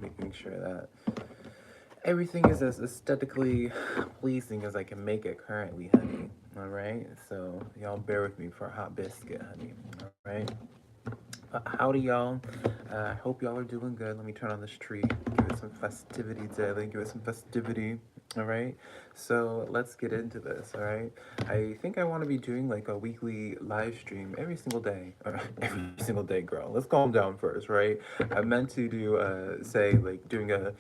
making sure that everything is as aesthetically pleasing as I can make it currently, honey. All right, so y'all bear with me for a hot biscuit, honey. All right. Howdy, y'all. I hope y'all are doing good. Let me turn on this tree. Give it some festivity, darling. Give it some festivity. All right. So let's get into this. All right. I think I want to be doing like a weekly live stream every single day. Or every single day, girl. Let's calm down first, right? I meant to do, say, like doing a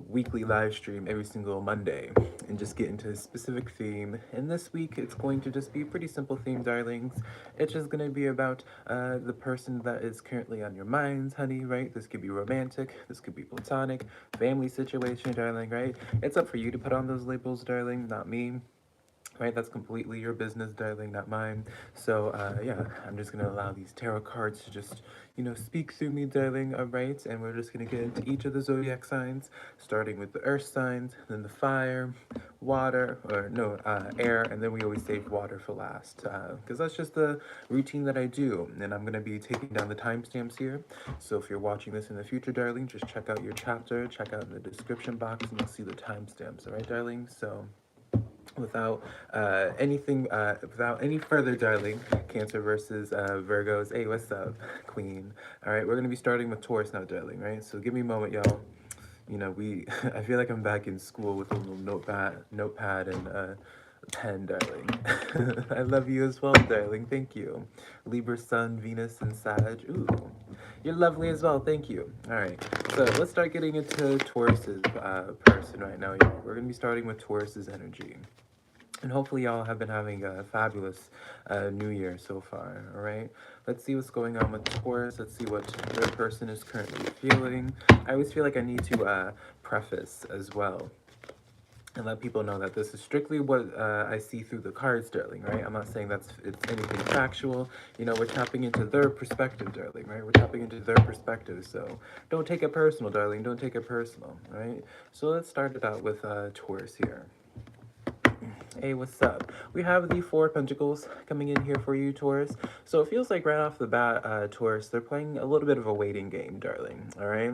weekly live stream every single Monday and just get into a specific theme. And this week it's going to just be a pretty simple theme, darlings. It's just going to be about the person that is currently on your minds, honey, right? This could be romantic, this could be platonic, family situation, darling, right? It's up for you to put on those labels, darling, not me. Right, that's completely your business, darling, not mine. So, yeah, I'm just gonna allow these tarot cards to just, speak through me, darling, all right? And we're just gonna get into each of the zodiac signs, starting with the earth signs, then the fire, water, or no, air, and then we always save water for last, because that's just the routine that I do. And I'm gonna be taking down the timestamps here. So if you're watching this in the future, darling, just check out your chapter, check out in the description box, and you'll see the timestamps, all right, darling? So, without any further, darling, Cancer versus Virgos. Hey, what's up, Queen? All right, we're gonna be starting with Taurus now, darling. Right, so give me a moment, y'all. I feel like I'm back in school with a little notepad and a pen, darling. I love you as well, darling. Thank you. Libra, Sun, Venus, and Sag. Ooh, you're lovely as well. Thank you. All right, so let's start getting into Taurus's person right now, y'all. We're gonna be starting with Taurus's energy. And hopefully y'all have been having a fabulous new year so far, all right? Let's see what's going on with Taurus. Let's see what their person is currently feeling. I always feel like I need to preface as well and let people know that this is strictly what I see through the cards, darling, right? I'm not saying it's anything factual. We're tapping into their perspective, darling, right? We're tapping into their perspective, so don't take it personal, darling. Don't take it personal, right? So let's start it out with Taurus here. Hey, what's up? We have the Four of Pentacles coming in here for you, Taurus. So it feels like right off the bat, Taurus, they're playing a little bit of a waiting game, darling, all right?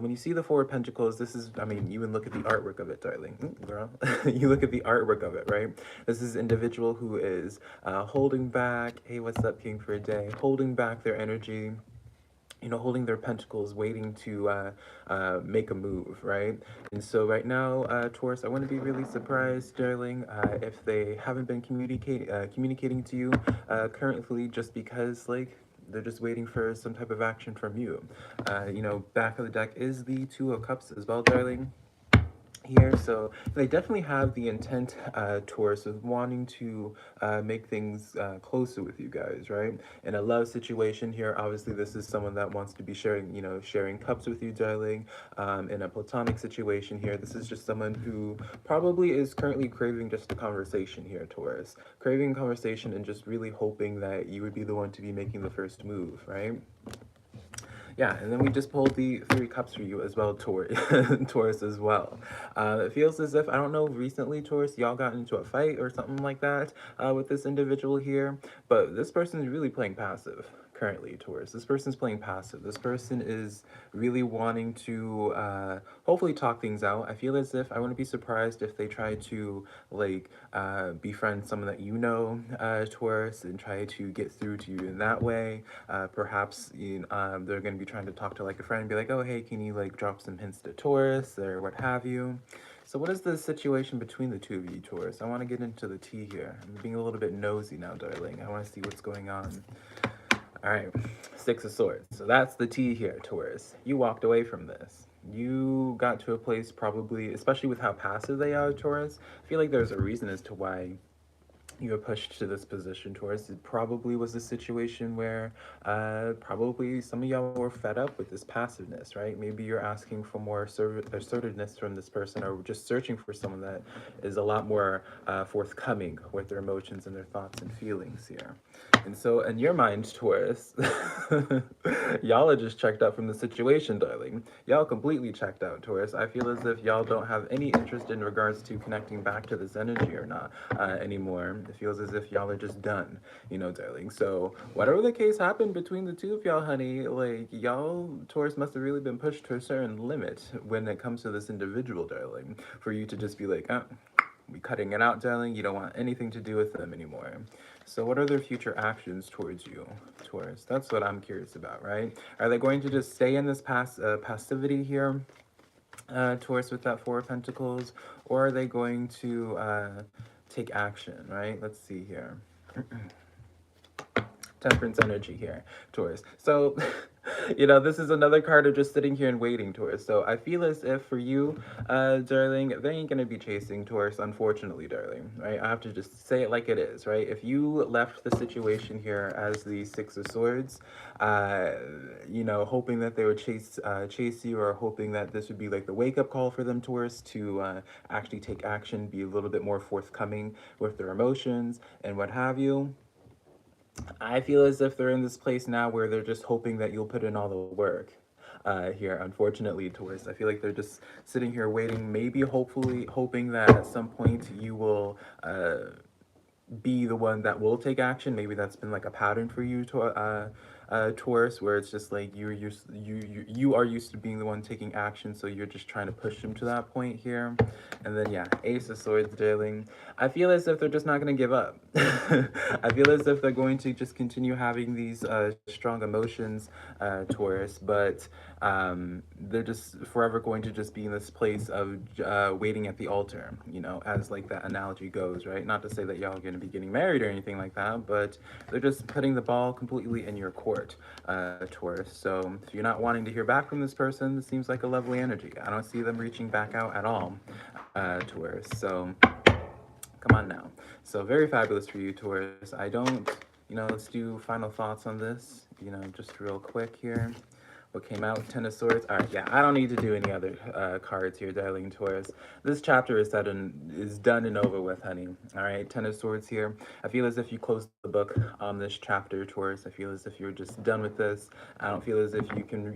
When you see the Four of Pentacles, you even look at the artwork of it, darling. Girl. You look at the artwork of it, right? This is an individual who is holding back, hey, what's up, King for a day? Holding back their energy, holding their pentacles, waiting to make a move, right? And so right now, Taurus, I wouldn't be really surprised, darling, if they haven't been communicating to you currently, just because, like, they're just waiting for some type of action from you. Back of the deck is the Two of Cups as well, darling, here. So they definitely have the intent, Taurus, of wanting to make things closer with you guys, right? In a love situation here, obviously this is someone that wants to be sharing cups with you, darling. In a platonic situation here, this is just someone who probably is currently craving just a conversation here, Taurus. Craving a conversation and just really hoping that you would be the one to be making the first move, right? Yeah, and then we just pulled the Three Cups for you as well, Taurus as well. It feels as if, I don't know, recently, Taurus, y'all got into a fight or something like that with this individual here, but this person is really playing passive currently, Taurus. This person's playing passive. This person is really wanting to hopefully talk things out. I feel as if I wouldn't be surprised if they try to, like, befriend someone that Taurus, and try to get through to you in that way. Perhaps they're going to be trying to talk to, like, a friend and be like, oh, hey, can you, like, drop some hints to Taurus or what have you. So what is the situation between the two of you, Taurus? I want to get into the tea here. I'm being a little bit nosy now, darling. I want to see what's going on. All right, Six of Swords. So that's the tea here, Taurus. You walked away from this. You got to a place probably, especially with how passive they are, Taurus, I feel like there's a reason as to why you were pushed to this position, Taurus. It probably was a situation where probably some of y'all were fed up with this passiveness, right? Maybe you're asking for more assertiveness from this person, or just searching for someone that is a lot more forthcoming with their emotions and their thoughts and feelings here. And so in your mind, Taurus, y'all are just checked out from the situation, darling. Y'all completely checked out, Taurus. I feel as if y'all don't have any interest in regards to connecting back to this energy or not anymore. It feels as if y'all are just done, you know, darling. So whatever the case happened between the two of y'all, honey, like y'all, Taurus must have really been pushed to a certain limit when it comes to this individual, darling, for you to just be like, we cutting it out, darling. You don't want anything to do with them anymore. So what are their future actions towards you, Taurus? That's what I'm curious about, right? Are they going to just stay in this passivity here, Taurus, with that Four of Pentacles, or are they going to take action, right? Let's see here. Temperance energy here, Taurus. So, you know, this is another card of just sitting here and waiting, Taurus. So I feel as if for you, darling, they ain't going to be chasing, Taurus, unfortunately, darling, right? I have to just say it like it is, right? If you left the situation here as the Six of Swords, you know, hoping that they would chase you, or hoping that this would be like the wake-up call for them, Taurus, to actually take action, be a little bit more forthcoming with their emotions and what have you, I feel as if they're in this place now where they're just hoping that you'll put in all the work here, unfortunately, Taurus. I feel like they're just sitting here waiting, maybe hopefully hoping that at some point you will be the one that will take action. Maybe that's been like a pattern for you, Taurus, where it's just like you are used to being the one taking action, so you're just trying to push them to that point here. And then yeah, Ace of Swords, darling. I feel as if they're just not going to give up. I feel as if they're going to just continue having these strong emotions, Taurus, but they're just forever going to just be in this place of waiting at the altar, you know, as like that analogy goes, right? Not to say that y'all are going to be getting married or anything like that, but they're just putting the ball completely in your court, Taurus. So if you're not wanting to hear back from this person, this seems like a lovely energy. I don't see them reaching back out at all, Taurus. So come on now. So very fabulous for you, Taurus. I don't, you know, let's do final thoughts on this, you know, just real quick here. What came out? Ten of Swords. All right, yeah, I don't need to do any other cards here, darling Taurus. This chapter is done and over with, honey. All right, Ten of Swords here. I feel as if you closed the book on this chapter, Taurus. I feel as if you're just done with this. I don't feel as if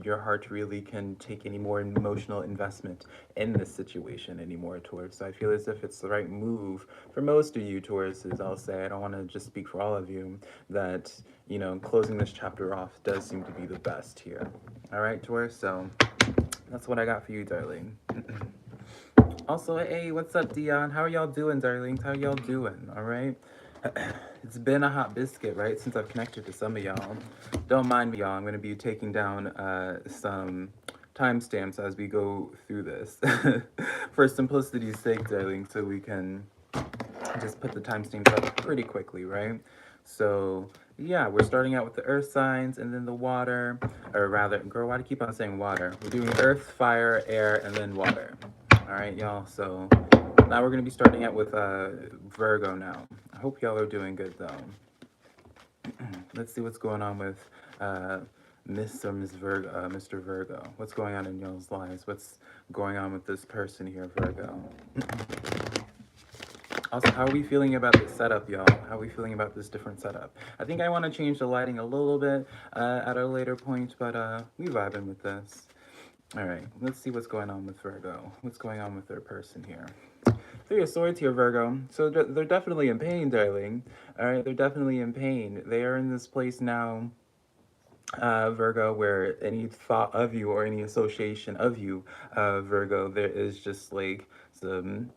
your heart really can take any more emotional investment in this situation anymore, Taurus. So I feel as if it's the right move for most of you, Tauruses. I'll say, I don't want to just speak for all of you, that, you know, closing this chapter off does seem to be the best here. All right, Taurus, so that's what I got for you, darling. Also, hey, what's up, Dion? How are y'all doing, darlings? How y'all doing, all right? It's been a hot biscuit, right, since I've connected to some of y'all. Don't mind me, y'all. I'm going to be taking down some timestamps as we go through this. For simplicity's sake, darling, so we can just put the timestamps up pretty quickly, right? So yeah, we're starting out with the earth signs and then the water, or rather, girl, why do you keep on saying water? We're doing earth, fire, air, and then water. All right, y'all. So now we're going to be starting out with Virgo now. I hope y'all are doing good, though. Let's see what's going on with Miss or Ms. Virgo, Mr. Virgo. What's going on in y'all's lives? What's going on with this person here, Virgo? Also, how are we feeling about this setup, y'all? How are we feeling about this different setup? I think I want to change the lighting a little bit at a later point, but we vibing with this. All right, let's see what's going on with Virgo. What's going on with their person here? Three of Swords here, Virgo. So they're definitely in pain, darling. All right, they're definitely in pain. They are in this place now, Virgo, where any thought of you or any association of you, Virgo, there is just like some,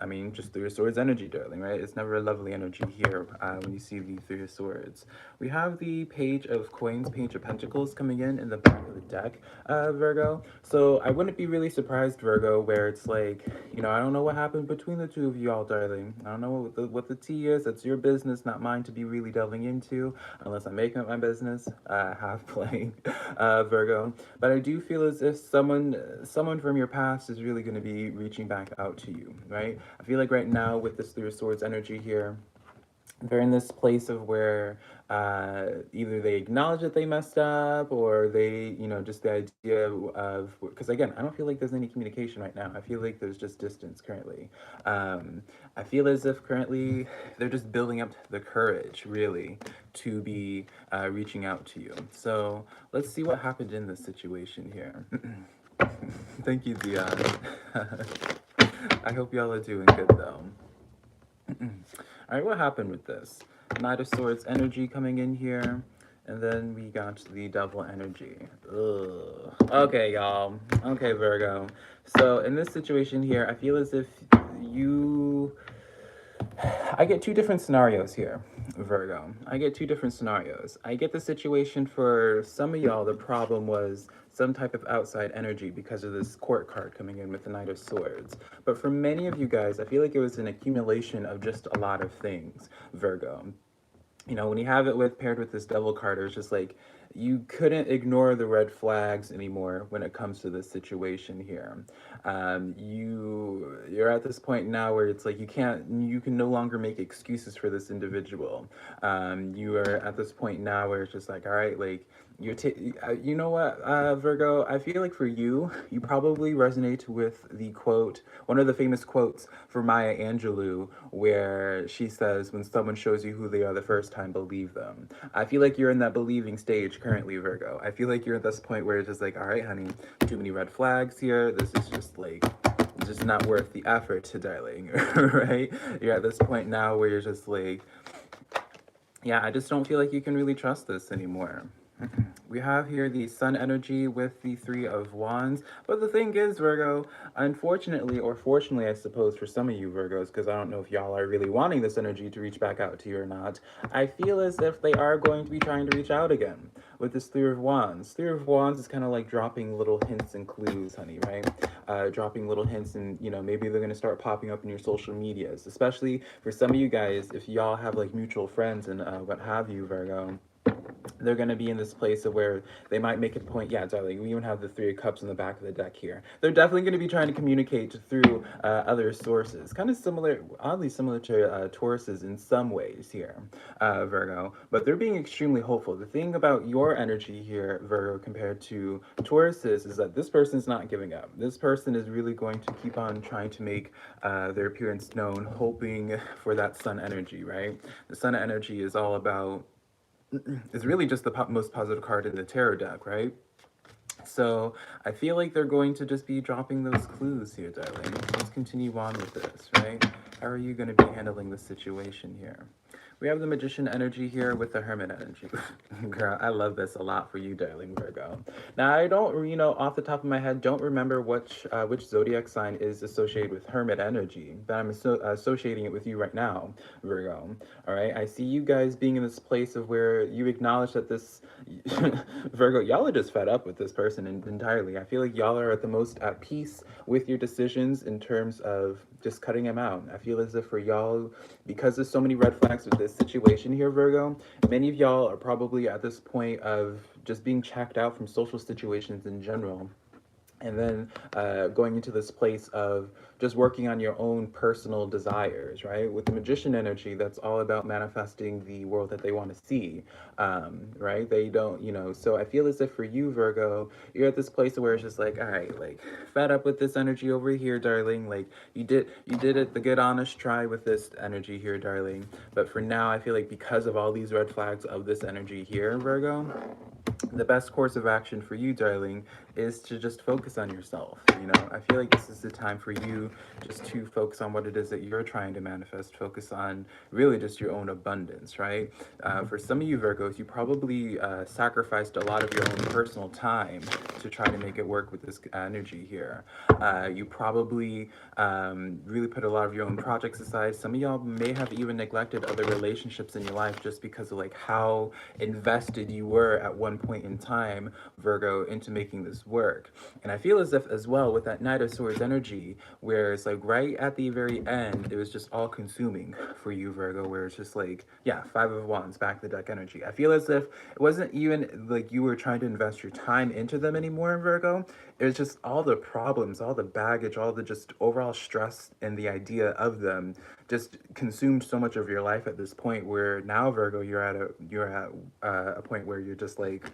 I mean, just Three of Swords energy, darling, right? It's never a lovely energy here when you see the Three of Swords. We have the Page of Coins, Page of Pentacles coming in the back of the deck, Virgo. So I wouldn't be really surprised, Virgo, where it's like, you know, I don't know what happened between the two of you all, darling. I don't know what the tea is. It's your business, not mine to be really delving into, unless I'm making it my business, half playing, Virgo. But I do feel as if someone from your past is really going to be reaching back out to you, right? I feel like right now with this Three of Swords energy here, they're in this place of where either they acknowledge that they messed up, or they, you know, just the idea of, because again, I don't feel like there's any communication right now. I feel like there's just distance currently. I feel as if currently they're just building up the courage, really, to be reaching out to you. So let's see what happened in this situation here. Thank you, Dion. I hope y'all are doing good, though. All right, what happened with this? Knight of Swords energy coming in here. And then we got the Devil energy. Ugh. Okay, y'all. Okay, Virgo. So in this situation here, I feel as if you... I get two different scenarios here, Virgo. I get two different scenarios. I get the situation for some of y'all, the problem was some type of outside energy because of this court card coming in with the Knight of Swords. But for many of you guys, I feel like it was an accumulation of just a lot of things, Virgo. You know, when you have it paired with this Devil card, it's just like you couldn't ignore the red flags anymore when it comes to this situation here. You're at this point now where it's like you can no longer make excuses for this individual. You are at this point now where it's just like, all right, like you know what, Virgo, I feel like for you, you probably resonate with the quote, one of the famous quotes for Maya Angelou, where she says, when someone shows you who they are the first time, believe them. I feel like you're in that believing stage currently, Virgo. I feel like you're at this point where it's just like, all right, honey, too many red flags here. This is just like, it's just not worth the effort, darling, right? You're at this point now where you're just like, yeah, I just don't feel like you can really trust this anymore. We have here the Sun energy with the Three of Wands. But the thing is, Virgo, unfortunately, or fortunately, I suppose, for some of you Virgos, because I don't know if y'all are really wanting this energy to reach back out to you or not, I feel as if they are going to be trying to reach out again with this Three of Wands. Three of Wands is kind of like dropping little hints and clues, honey, right? Dropping little hints, and, you know, maybe they're going to start popping up in your social medias, especially for some of you guys, if y'all have like mutual friends and what have you, Virgo. They're going to be in this place of where they might make a point. Yeah, darling, we even have the Three of Cups in the back of the deck here. They're definitely going to be trying to communicate through other sources. Kind of similar, oddly similar to Tauruses in some ways here, Virgo. But they're being extremely hopeful. The thing about your energy here, Virgo, compared to Tauruses, is that this person's not giving up. This person is really going to keep on trying to make their appearance known, hoping for that Sun energy, right? The Sun energy is all about... it's really just the most positive card in the tarot deck, right? So I feel like they're going to just be dropping those clues here, darling. Let's continue on with this, right? How are you going to be handling the situation here? We have the Magician energy here with the Hermit energy. Girl, I love this a lot for you, darling Virgo. Now, I don't, you know, off the top of my head, don't remember which zodiac sign is associated with Hermit energy, but I'm associating it with you right now, Virgo. All right, I see you guys being in this place of where you acknowledge that this, Virgo, y'all are just fed up with this person entirely. I feel like y'all are at the most at peace with your decisions in terms of just cutting them out. I feel as if for y'all, because there's so many red flags with this situation here, Virgo, many of y'all are probably at this point of just being checked out from social situations in general. And then going into this place of just working on your own personal desires, right? With the Magician energy, that's all about manifesting the world that they want to see, right? They don't, you know, so I feel as if for you, Virgo, you're at this place where it's just like, all right, like, fed up with this energy over here, darling. Like, you did it the good, honest try with this energy here, darling. But for now, I feel like because of all these red flags of this energy here, Virgo, the best course of action for you, darling, is to just focus on yourself. You know, I feel like this is the time for you just to focus on what it is that you're trying to manifest. Focus on really just your own abundance, right? For some of you Virgos, you probably sacrificed a lot of your own personal time to try to make it work with this energy here. You probably really put a lot of your own projects aside. Some of y'all may have even neglected other relationships in your life just because of like how invested you were at one point in time, Virgo, into making this work. And I feel as if as well with that Knight of Swords energy, where it's like right at the very end, it was just all consuming for you, Virgo, where it's just like, yeah, Five of Wands, back the deck energy. I feel as if it wasn't even like you were trying to invest your time into them anymore, Virgo. It was just all the problems, all the baggage, all the just overall stress and the idea of them just consumed so much of your life at this point where now, Virgo, you're at a point where you're just like,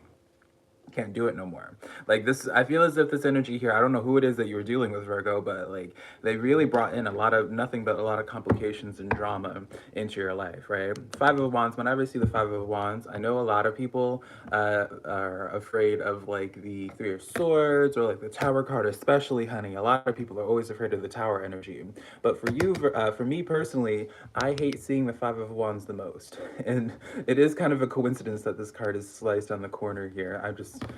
Can't do it no more. Like this, I feel as if this energy here, I don't know who it is that you were dealing with, Virgo, but like they really brought in a lot of nothing but a lot of complications and drama into your life, right? Five of Wands, whenever I see the Five of Wands, I know a lot of people are afraid of like the Three of Swords or like the Tower card, especially, honey. A lot of people are always afraid of the Tower energy. But for you, for me personally, I hate seeing the Five of Wands the most. And it is kind of a coincidence that this card is sliced on the corner here.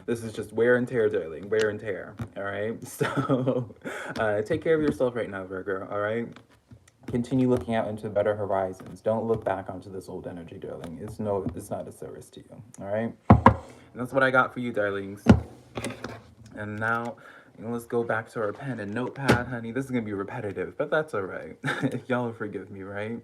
This is just wear and tear, darling. Wear and tear. All right. So take care of yourself right now, Virgo. All right. Continue looking out into better horizons. Don't look back onto this old energy, darling. It's not a service to you. All right. And that's what I got for you, darlings. And now, let's go back to our pen and notepad, honey. This is gonna be repetitive, but that's all right. Y'all forgive me, right?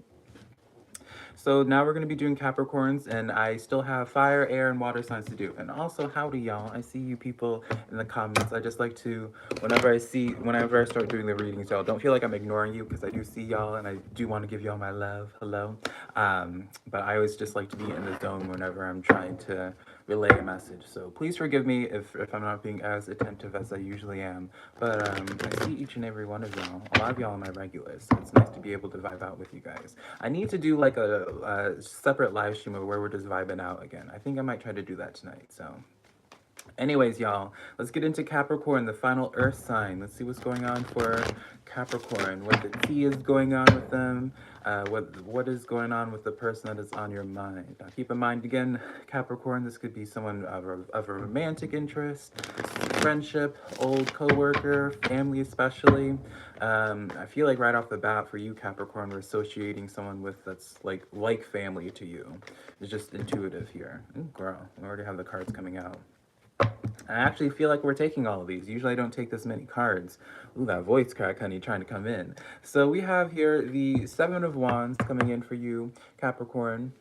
So now we're going to be doing Capricorns, and I still have fire, air, and water signs to do. And also, howdy, y'all. I see you people in the comments. I just like to, whenever I start doing the readings, y'all, don't feel like I'm ignoring you, because I do see y'all, and I do want to give y'all my love. Hello. But I always just like to be in the zone whenever I'm trying to relay a message. So please forgive me if I'm not being as attentive as I usually am. But I see each and every one of y'all. A lot of y'all are my regulars, so it's nice to be able to vibe out with you guys. I need to do like a separate live stream of where we're just vibing out again. I think I might try to do that tonight. So anyways, y'all, let's get into Capricorn, the final earth sign. Let's see what's going on for Capricorn, what the tea is going on with them, what is going on with the person that is on your mind. Now, keep in mind, again, Capricorn, this could be someone of a romantic interest, friendship, old co-worker, family especially. I feel like right off the bat for you, Capricorn, we're associating someone with that's like family to you. It's just intuitive here. Ooh, girl, we already have the cards coming out. I actually feel like we're taking all of these. Usually I don't take this many cards. Ooh, that voice crack, honey, trying to come in. So we have here the Seven of Wands coming in for you, Capricorn,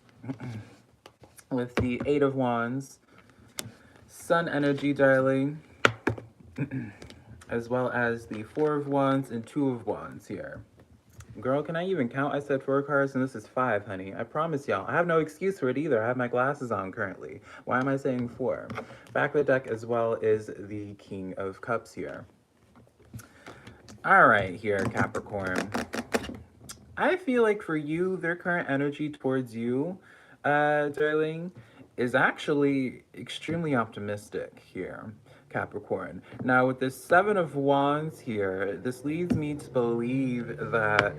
with the Eight of Wands, Sun energy, darling, as well as the Four of Wands and Two of Wands here. Girl, can I even count? I said 4 cards, and this is 5, honey. I promise y'all. I have no excuse for it either. I have my glasses on currently. Why am I saying 4? Back of the deck as well is the King of Cups here. All right, here, Capricorn. I feel like for you, their current energy towards you, darling, is actually extremely optimistic here. Capricorn. Now, with this Seven of Wands here, this leads me to believe that,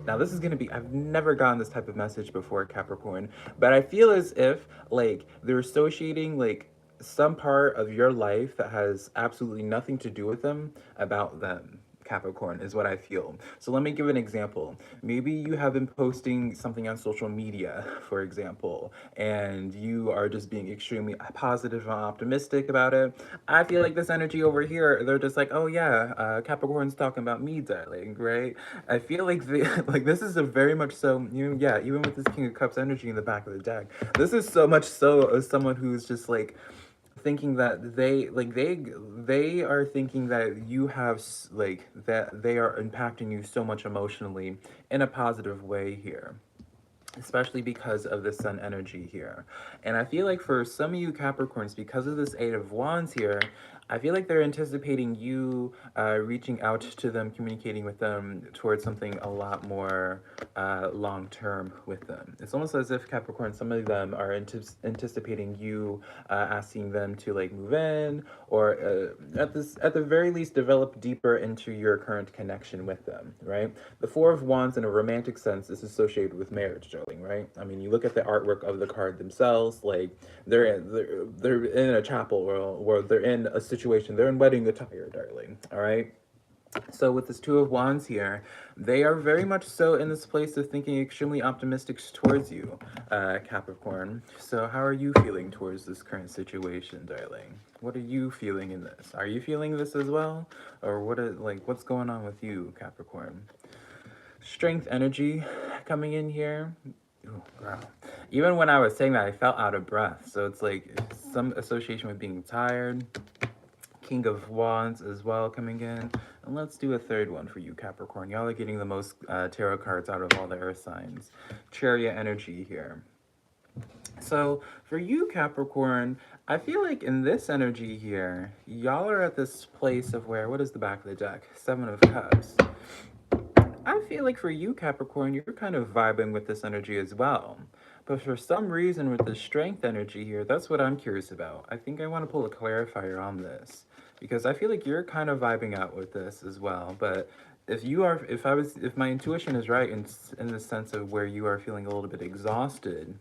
now this is going to be, I've never gotten this type of message before, Capricorn, but I feel as if, like, they're associating, like, some part of your life that has absolutely nothing to do with them about them. Capricorn is what I feel. So let me give an example. Maybe you have been posting something on social media, for example, and you are just being extremely positive and optimistic about it. I feel like this energy over here, they're just like, oh yeah, Capricorn's talking about me, darling, right? I feel like like this is a very much so, yeah, even with this King of Cups energy in the back of the deck, this is so much so as someone who's just like, thinking that they are thinking that you have like that they are impacting you so much emotionally in a positive way here, especially because of the Sun energy here. And I feel like for some of you Capricorns, because of this Eight of Wands here, I feel like they're anticipating you reaching out to them, communicating with them towards something a lot more long-term with them. It's almost as if Capricorn, some of them are anticipating you asking them to like move in, or at the very least develop deeper into your current connection with them, right? The Four of Wands in a romantic sense is associated with marriage, darling, right? I mean, you look at the artwork of the card themselves, like they're in a chapel, or they're in a situation, they're in wedding attire, darling, all right? So with this Two of Wands here, they are very much so in this place of thinking extremely optimistic towards you, Capricorn. So how are you feeling towards this current situation, darling? What are you feeling in this? Are you feeling this as well? Or what's going on with you, Capricorn? Strength energy coming in here. Ooh, girl. Even when I was saying that, I felt out of breath. So it's like some association with being tired. King of Wands as well coming in. And let's do a third one for you, Capricorn. Y'all are getting the most tarot cards out of all the earth signs. Chariot energy here. So for you, Capricorn, I feel like in this energy here, y'all are at this place of where, what is the back of the deck? Seven of Cups. I feel like for you, Capricorn, you're kind of vibing with this energy as well. But for some reason, with the strength energy here, that's what I'm curious about. I think I want to pull a clarifier on this because I feel like you're kind of vibing out with this as well. But if you are, if my intuition is right in the sense of where you are feeling a little bit exhausted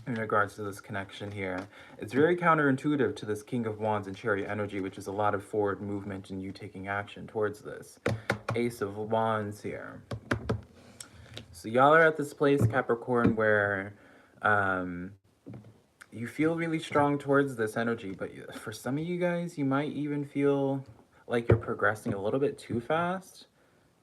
in regards to this connection here, it's very counterintuitive to this King of Wands and Chariot energy, which is a lot of forward movement and you taking action towards this. Ace of Wands here. So y'all are at this place, Capricorn, where you feel really strong towards this energy, but for some of you guys, you might even feel like you're progressing a little bit too fast,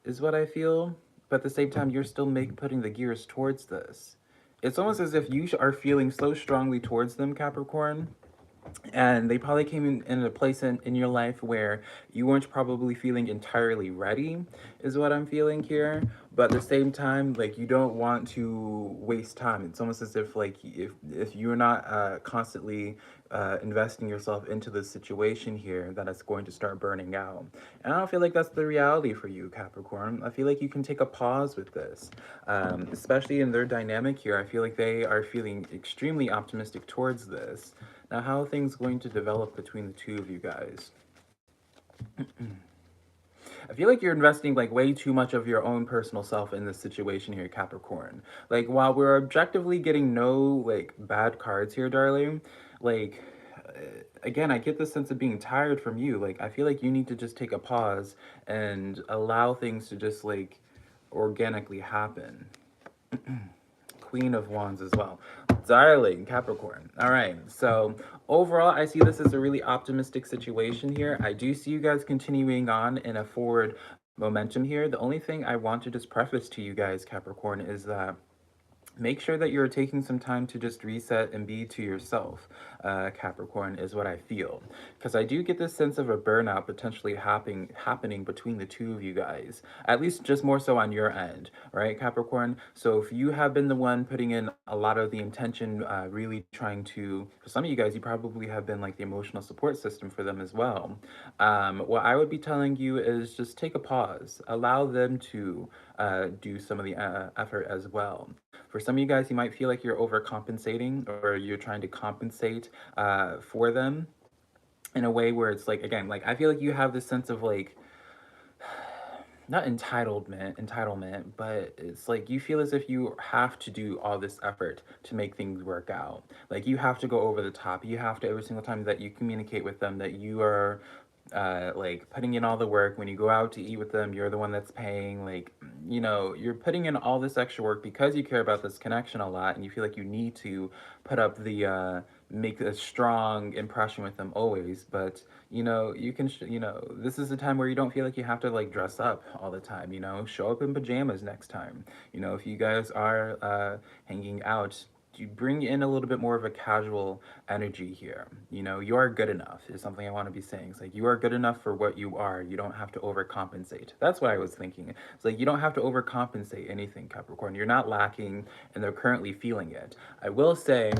is what I feel. But at the same time, you're still putting the gears towards this. It's almost as if you are feeling so strongly towards them, Capricorn, and they probably came in a place in your life where you weren't probably feeling entirely ready, is what I'm feeling here. But at the same time, like, you don't want to waste time. It's almost as if, like, if you're not constantly investing yourself into the situation here, that it's going to start burning out. And I don't feel like that's the reality for you, Capricorn. I feel like you can take a pause with this, especially in their dynamic here. I feel like they are feeling extremely optimistic towards this. Now, how are things going to develop between the two of you guys? I feel like you're investing like way too much of your own personal self in this situation here, Capricorn. Like, while we're objectively getting no like bad cards here, darling, like again, I get the sense of being tired from you. Like, I feel like you need to just take a pause and allow things to just like organically happen. Queen of Wands as well. Darling, Capricorn. All right, so overall, I see this as a really optimistic situation here. I do see you guys continuing on in a forward momentum here. The only thing I want to just preface to you guys, Capricorn, is that make sure that you're taking some time to just reset and be to yourself, Capricorn, is what I feel. Because I do get this sense of a burnout potentially happening between the two of you guys, at least just more so on your end, right, Capricorn? So if you have been the one putting in a lot of the intention, really trying to, for some of you guys, you probably have been like the emotional support system for them as well. What I would be telling you is just take a pause, allow them to do some of the effort as well. For some of you guys, you might feel like you're overcompensating or you're trying to compensate for them in a way where it's like, again, like I feel like you have this sense of like, not entitlement, but it's like you feel as if you have to do all this effort to make things work out. Like you have to go over the top. You have to, every single time that you communicate with them, that you are like putting in all the work. When you go out to eat with them, you're the one that's paying. Like, you know, you're putting in all this extra work because you care about this connection a lot and you feel like you need to put up the make a strong impression with them always. But you know, you can you know, this is a time where you don't feel like you have to like dress up all the time. You know, show up in pajamas next time. You know, if you guys are hanging out, you bring in a little bit more of a casual energy here. You know, you are good enough is something I want to be saying. It's like you are good enough for what you are. You don't have to overcompensate. That's what I was thinking. It's like you don't have to overcompensate anything, Capricorn. You're not lacking and they're currently feeling it. I will say,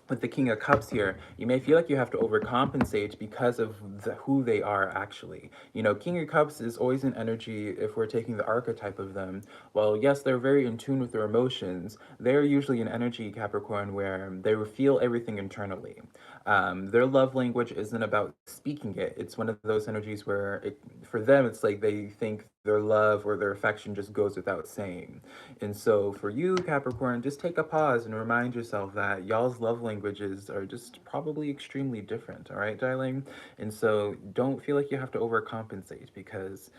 with the King of Cups here, you may feel like you have to overcompensate because of who they are actually. You know, King of Cups is always an energy, if we're taking the archetype of them, well, yes, they're very in tune with their emotions. They're usually an energy, Capricorn, where they feel everything internally. Their love language isn't about speaking it. It's one of those energies where, for them, it's like they think their love or their affection just goes without saying. And so for you, Capricorn, just take a pause and remind yourself that y'all's love languages are just probably extremely different, all right, darling? And so don't feel like you have to overcompensate because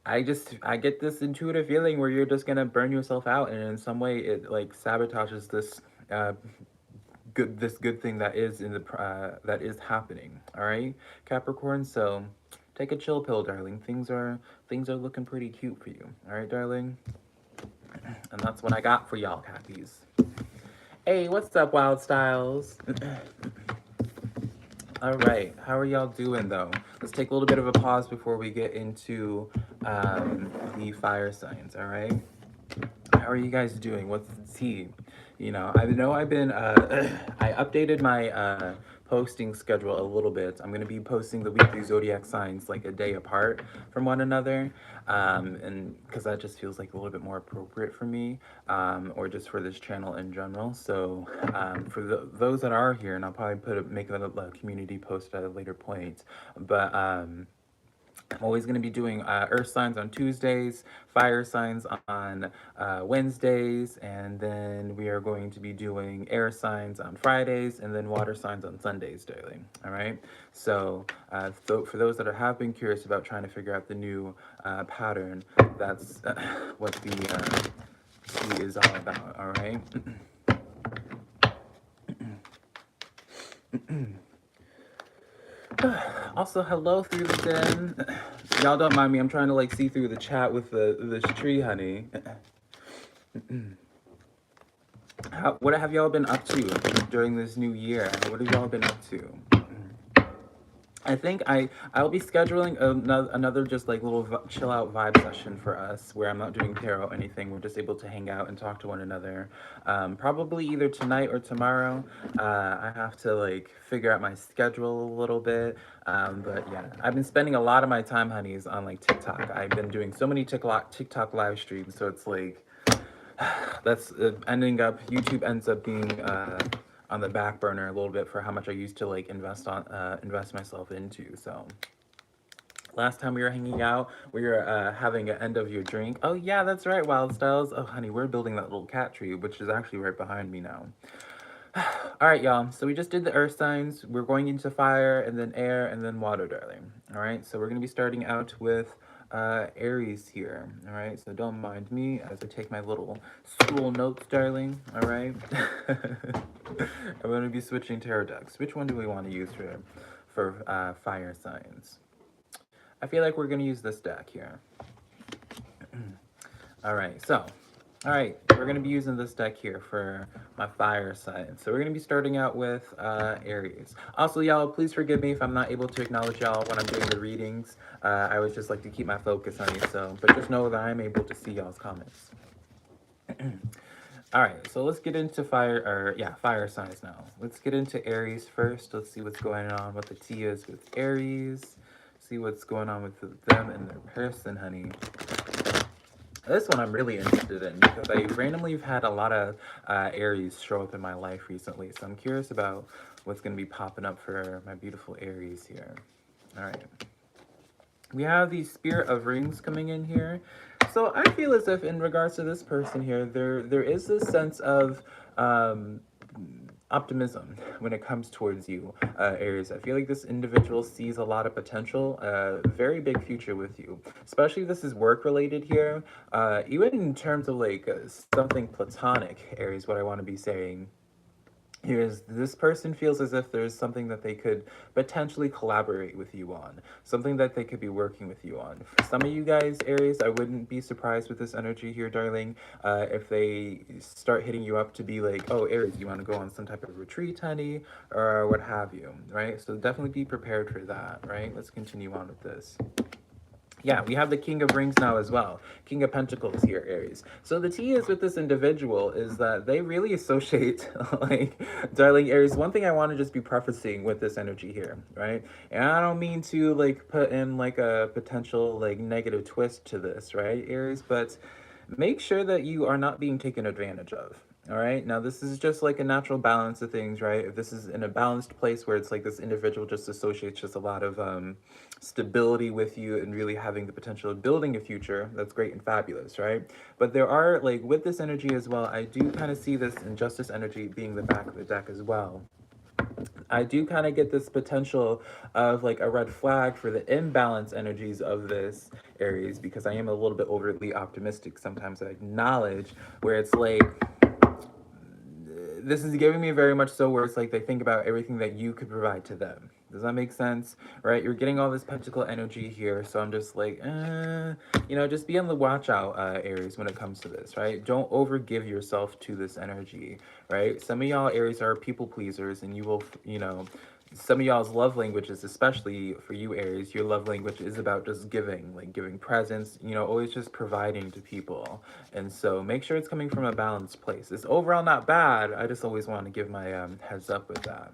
I get this intuitive feeling where you're just gonna burn yourself out and in some way it like sabotages this good thing that is in the that is happening, all right, Capricorn? So take a chill pill, darling. Things are looking pretty cute for you, all right, darling? And that's what I got for y'all, Cappies. Hey, what's up, Wild Styles? All right, how are y'all doing, though? Let's take a little bit of a pause before we get into the fire signs, all right? How are you guys doing? What's the tea? You know I've been, I updated my posting schedule a little bit. I'm going to be posting the weekly zodiac signs like a day apart from one another. And because that just feels like a little bit more appropriate for me, or just for this channel in general. So for those that are here, and I'll probably make a community post at a later point, but I'm always going to be doing earth signs on Tuesdays, fire signs on Wednesdays, and then we are going to be doing air signs on Fridays, and then water signs on Sundays, darling. All right. So for those that have been curious about trying to figure out the new pattern, that's what the tea is all about. All right. Also, hello through the den. Y'all don't mind me. I'm trying to like see through the chat with this tree, honey. What have y'all been up to during this new year? What have y'all been up to? I think I'll be scheduling another just like little chill out vibe session for us where I'm not doing tarot or anything. We're just able to hang out and talk to one another. Probably either tonight or tomorrow. I have to like figure out my schedule a little bit. But yeah, I've been spending a lot of my time, honeys, on like TikTok. I've been doing so many TikTok live streams, so it's like that's ending up, YouTube ends up being on the back burner a little bit for how much I used to like invest myself into. So last time we were hanging out, we were having an end of your drink. Oh yeah, that's right, Wild Styles. Oh honey, we're building that little cat tree, which is actually right behind me now. All right, y'all. So we just did the earth signs. We're going into fire, and then air, and then water, darling. All right. So we're gonna be starting out with Aries here. All right. So don't mind me as I take my little school notes, darling. All right. I'm gonna be switching tarot decks. Which one do we want to use for fire signs? I feel like we're gonna use this deck here. All right. So. All right, we're going to be using this deck here for my fire sign. So we're going to be starting out with Aries. Also, y'all, please forgive me if I'm not able to acknowledge y'all when I'm doing the readings. I always just like to keep my focus on you, but just know that I'm able to see y'all's comments. All right, so let's get into fire signs now. Let's get into Aries first. Let's see what's going on, what the tea is with Aries. See what's going on with them and their person, honey. This one I'm really interested in because I randomly have had a lot of Aries show up in my life recently. So I'm curious about what's going to be popping up for my beautiful Aries here. All right. We have the Spirit of Rings coming in here. So I feel as if in regards to this person here, there is this sense of optimism when it comes towards you, Aries. I feel like this individual sees a lot of potential, very big future with you, especially if this is work related here, even in terms of like something platonic, Aries. What I want to be saying here is this person feels as if there's something that they could potentially collaborate with you on, something that they could be working with you on. For some of you guys, Aries, I wouldn't be surprised with this energy here, darling, if they start hitting you up to be like, oh, Aries, you want to go on some type of retreat, honey, or what have you, right? So definitely be prepared for that, right? Let's continue on with this. Yeah, we have the King of Rings now as well. King of Pentacles here, Aries. So the tea is with this individual is that they really associate, like, darling Aries, one thing I want to just be prefacing with this energy here, right? And I don't mean to, like, put in, like, a potential, like, negative twist to this, right, Aries? But make sure that you are not being taken advantage of. All right. Now, this is just like a natural balance of things, right? If this is in a balanced place where it's like this individual just associates just a lot of stability with you and really having the potential of building a future, that's great and fabulous, right? But there are, like, with this energy as well, I do kind of see this injustice energy being the back of the deck as well. I do kind of get this potential of like a red flag for the imbalance energies of this Aries, because I am a little bit overly optimistic. Sometimes I acknowledge where it's like, this is giving me very much so where it's like they think about everything that you could provide to them. Does that make sense? Right? You're getting all this pentacle energy here. So I'm just like, you know, just be on the watch out, Aries, when it comes to this, right? Don't overgive yourself to this energy, right? Some of y'all Aries are people pleasers and you will, you know, some of y'all's love languages, especially for you Aries, your love language is about just giving, like giving presents, you know, always just providing to people. And so make sure it's coming from a balanced place. It's overall not bad. I just always want to give my heads up with that.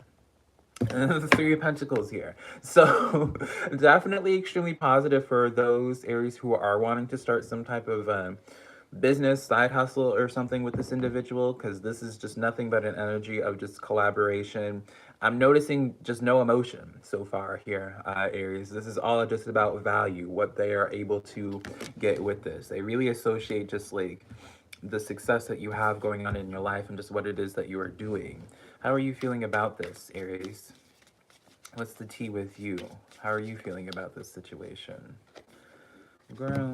And the Three of Pentacles here. So definitely extremely positive for those Aries who are wanting to start some type of business, side hustle or something with this individual, because this is just nothing but an energy of just collaboration. I'm noticing just no emotion so far here, Aries. This is all just about value, what they are able to get with this. They really associate just like the success that you have going on in your life and just what it is that you are doing. How are you feeling about this, Aries? What's the tea with you? How are you feeling about this situation? Girl,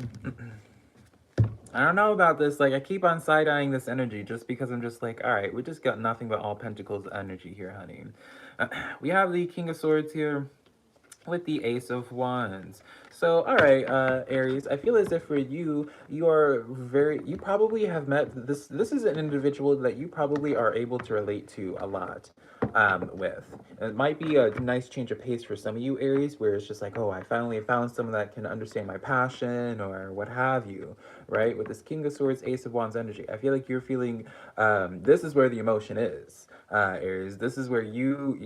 I don't know about this. Like, I keep on side-eyeing this energy just because I'm just like, all right, we just got nothing but all pentacles energy here, honey. We have the King of Swords here with the Ace of Wands. So, all right, Aries, I feel as if for you, you probably have met this is an individual that you probably are able to relate to a lot with. It might be a nice change of pace for some of you, Aries, where it's just like, oh, I finally found someone that can understand my passion or what have you, right? With this King of Swords, Ace of Wands energy, I feel like you're feeling, this is where the emotion is. Aries, this is where you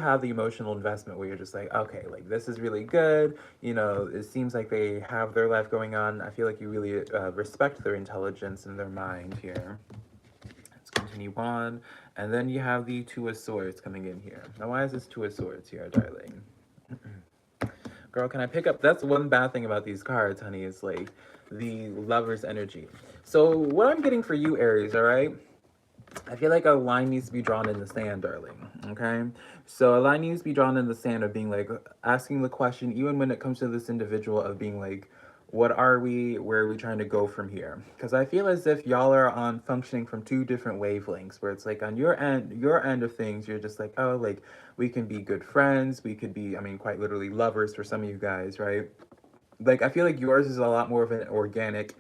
have the emotional investment where you're just like, okay, like this is really good, you know, it seems like they have their life going on. I feel like you really respect their intelligence and their mind here. Let's continue on. And then you have the Two of Swords coming in here. Now, why is this Two of Swords here, darling? Girl, can I pick up? That's one bad thing about these cards, honey, is like the Lover's energy. So what I'm getting for you, Aries, all right? I feel like a line needs to be drawn in the sand, darling, okay? So a line needs to be drawn in the sand of being like, asking the question, even when it comes to this individual, of being like, what are we, where are we trying to go from here? Because I feel as if y'all are on functioning from two different wavelengths, where it's like on your end of things, you're just like, oh, like we can be good friends, we could be, I mean, quite literally lovers for some of you guys, right? Like, I feel like yours is a lot more of an organic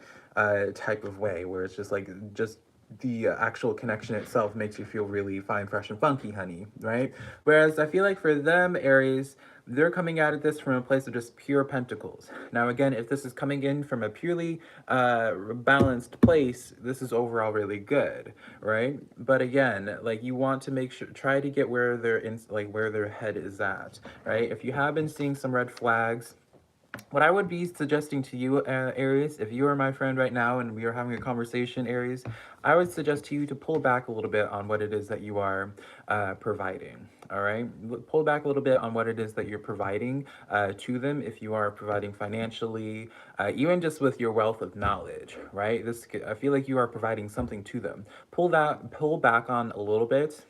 type of way, where it's just like, just the actual connection itself makes you feel really fine, fresh, and funky, honey, right? Whereas I feel like for them, Aries, they're coming at this from a place of just pure pentacles. Now, again, if this is coming in from a purely balanced place, this is overall really good, right? But again, like you want to make sure, try to get where where their head is at, right? If you have been seeing some red flags, what I would be suggesting to you, Aries, if you are my friend right now and we are having a conversation, Aries, I would suggest to you to pull back a little bit on what it is that you are providing. All right, pull back a little bit on what it is that you're providing to them. If you are providing financially, even just with your wealth of knowledge, right? I feel like you are providing something to them. Pull back on a little bit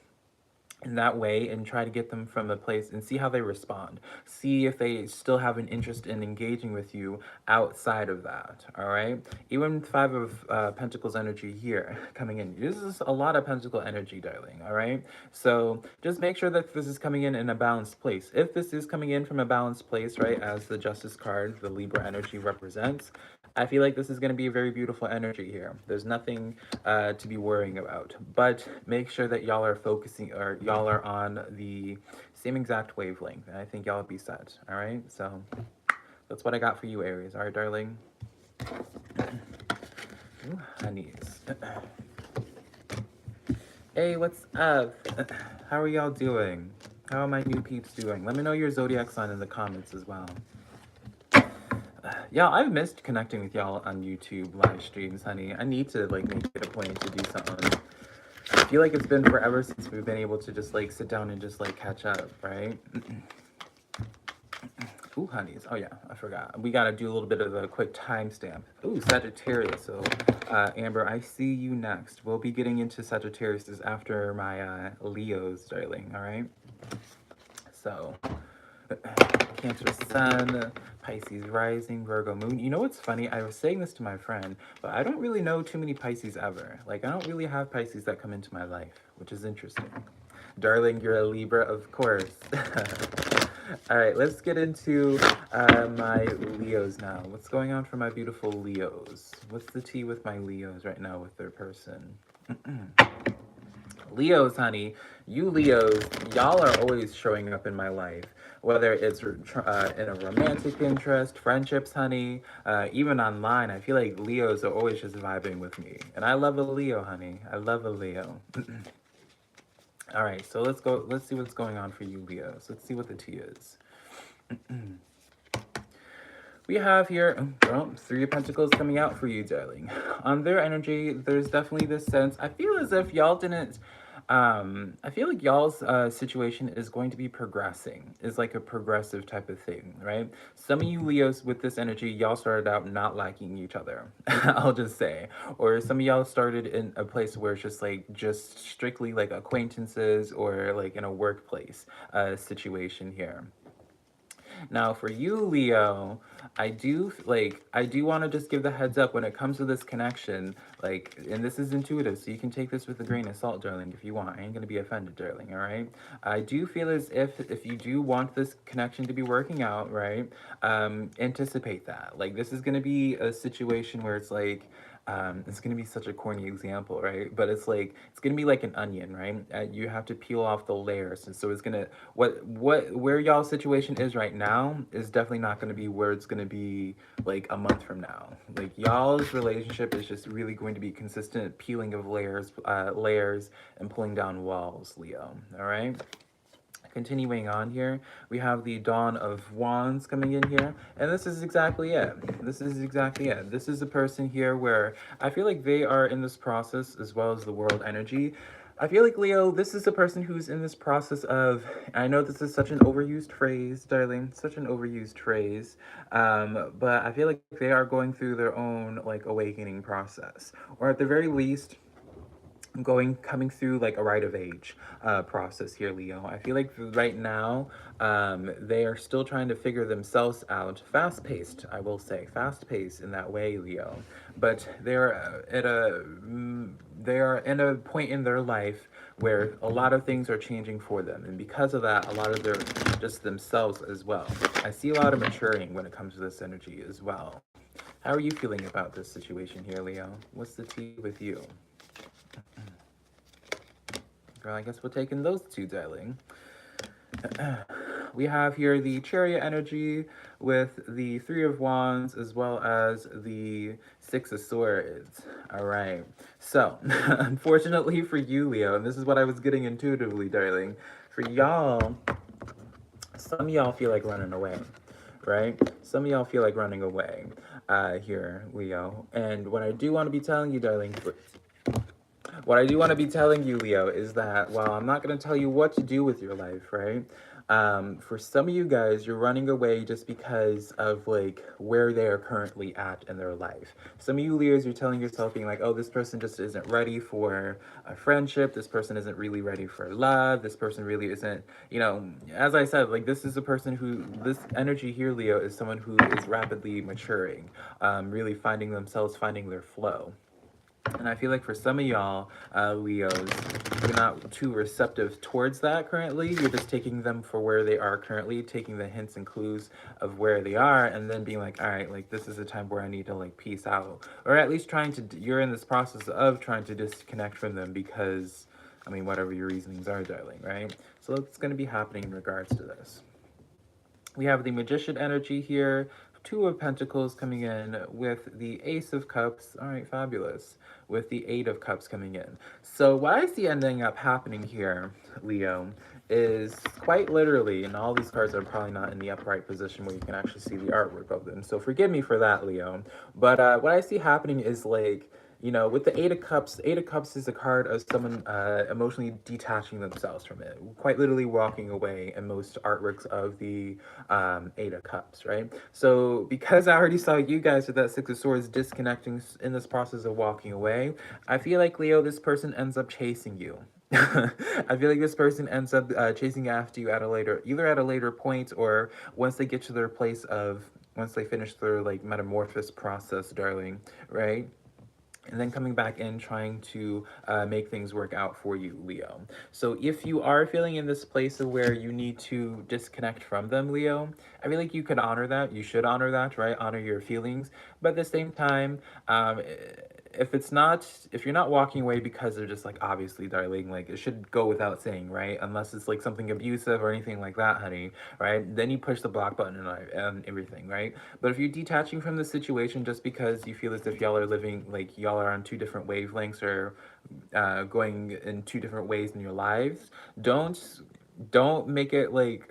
in that way and try to get them from a place and see how they respond. See if they still have an interest in engaging with you outside of that, all right? Even Five of Pentacles energy here coming in. This is a lot of Pentacle energy, darling, all right? So just make sure that this is coming in a balanced place. If this is coming in from a balanced place, right, as the Justice card, the Libra energy represents, I feel like this is going to be a very beautiful energy here. There's nothing to be worrying about. But make sure that y'all are focusing, or y'all are on the same exact wavelength. And I think y'all will be set. All right? So that's what I got for you, Aries. All right, darling? Ooh, honeys. Hey, what's up? How are y'all doing? How are my new peeps doing? Let me know your zodiac sign in the comments as well. Y'all, I've missed connecting with y'all on YouTube live streams, honey. I need to like make it a point to do something. I feel like it's been forever since we've been able to just like sit down and just like catch up, right? Ooh, honeys. Oh yeah, I forgot. We gotta do a little bit of a quick timestamp. Ooh, Sagittarius. So, Amber, I see you next. We'll be getting into Sagittarius after my Leos, darling. All right. So, Cancer Sun, Pisces Rising, Virgo Moon. You know what's funny? I was saying this to my friend, but I don't really know too many Pisces ever. Like, I don't really have Pisces that come into my life, which is interesting. Darling, you're a Libra, of course. All right, let's get into my Leos now. What's going on for my beautiful Leos? What's the tea with my Leos right now with their person? Leos, honey, you Leos, y'all are always showing up in my life. Whether it's in a romantic interest, friendships, honey, even online, I feel like Leos are always just vibing with me. And I love a Leo, honey. I love a Leo. All right, so let's go. Let's see what's going on for you, Leos. Let's see what the tea is. We have here, well, Three of Pentacles coming out for you, darling. On their energy, there's definitely this sense. I feel as if y'all didn't. I feel like y'all's situation is going to be progressing. Is like a progressive type of thing, right? Some of you Leos with this energy, y'all started out not liking each other. I'll just say, or some of y'all started in a place where it's just strictly like acquaintances or like in a workplace situation here. Now, for you, Leo, I do want to just give the heads up when it comes to this connection, like, and this is intuitive, so you can take this with a grain of salt, darling, if you want. I ain't gonna be offended, darling, all right? I do feel as if you do want this connection to be working out, right, anticipate that. Like, this is gonna be a situation where it's like, it's gonna be such a corny example, right? But it's like it's gonna be like an onion, right? You have to peel off the layers, and so it's gonna where y'all situation is right now is definitely not gonna be where it's gonna be like a month from now. Like y'all's relationship is just really going to be consistent peeling of layers and pulling down walls, Leo. All right. Continuing on here, we have the Dawn of Wands coming in here, and this is exactly it. This is exactly it. This is a person here where I feel like they are in this process as well as the world energy. I feel like, Leo, this is a person who's in this process of, I know this is such an overused phrase, darling, such an overused phrase, but I feel like they are going through their own, like, awakening process, or at the very least, coming through like a rite of age process here, Leo. I feel like right now they are still trying to figure themselves out. Fast paced, I will say, fast paced in that way, Leo. But they are in a point in their life where a lot of things are changing for them, and because of that, a lot of their just themselves as well. I see a lot of maturing when it comes to this energy as well. How are you feeling about this situation here, Leo? What's the tea with you? Girl, I guess we're taking those two, darling. We have here the Chariot energy with the Three of Wands as well as the Six of Swords. All right. So, unfortunately for you, Leo, and this is what I was getting intuitively, darling, for y'all, some of y'all feel like running away, right? Some of y'all feel like running away here, Leo. And what I do want to be telling you, darling, what I do want to be telling you, Leo, is that while I'm not going to tell you what to do with your life, right? For some of you guys, you're running away just because of like where they are currently at in their life. Some of you Leos, you're telling yourself being like, oh, this person just isn't ready for a friendship. This person isn't really ready for love. This person really isn't, you know, as I said, like this is a person who, this energy here, Leo, is someone who is rapidly maturing, really finding themselves, finding their flow. And I feel like for some of y'all, Leos, you're not too receptive towards that currently. You're just taking them for where they are currently, taking the hints and clues of where they are, and then being like, all right, like this is a time where I need to like peace out. Or at least you're in this process of trying to disconnect from them because, I mean, whatever your reasonings are, darling, right? So what's going to be happening in regards to this? We have the Magician energy here. Two of Pentacles coming in with the Ace of Cups. All right, fabulous. With the Eight of Cups coming in. So what I see ending up happening here, Leo, is quite literally, and all these cards are probably not in the upright position where you can actually see the artwork of them. So forgive me for that, Leo. But what I see happening is like, you know, with the Eight of Cups is a card of someone emotionally detaching themselves from it, quite literally walking away in most artworks of the Eight of Cups, right? So because I already saw you guys with that Six of Swords disconnecting in this process of walking away, I feel like, Leo, this person ends up chasing you. I feel like this person ends up chasing after you either at a later point or once they get to their place of, once they finish their like metamorphosis process, darling, right? And then coming back in trying to make things work out for you, Leo. So if you are feeling in this place of where you need to disconnect from them, Leo, I feel like you could honor that. You should honor that, right? Honor your feelings. But at the same time, if you're not walking away because they're just like, obviously, darling, like it should go without saying, right? Unless it's like something abusive or anything like that, honey, right? Then you push the block button and everything, right? But if you're detaching from the situation just because you feel as if y'all are living, like y'all are on two different wavelengths or going in two different ways in your lives, don't make it like,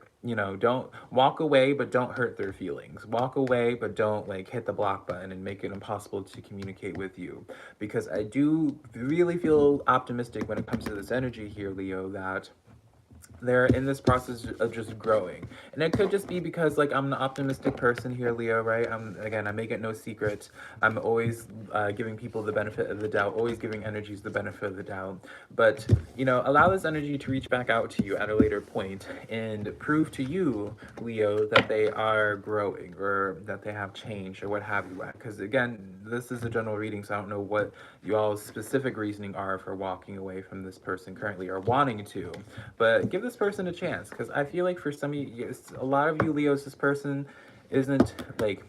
don't walk away, but don't hurt their feelings. Walk away, but don't like hit the block button and make it impossible to communicate with you. Because I do really feel optimistic when it comes to this energy here, Leo, that they're in this process of just growing. And it could just be because like I'm an optimistic person here, Leo, right? I make it no secret, I'm always giving people the benefit of the doubt, always giving energies the benefit of the doubt. But allow this energy to reach back out to you at a later point and prove to you, Leo, that they are growing or that they have changed or what have you. Because again, this is a general reading, so I don't know what y'all's specific reasoning are for walking away from this person currently or wanting to, but give this person a chance. Because I feel like for some of you, a lot of you Leos, this person isn't like,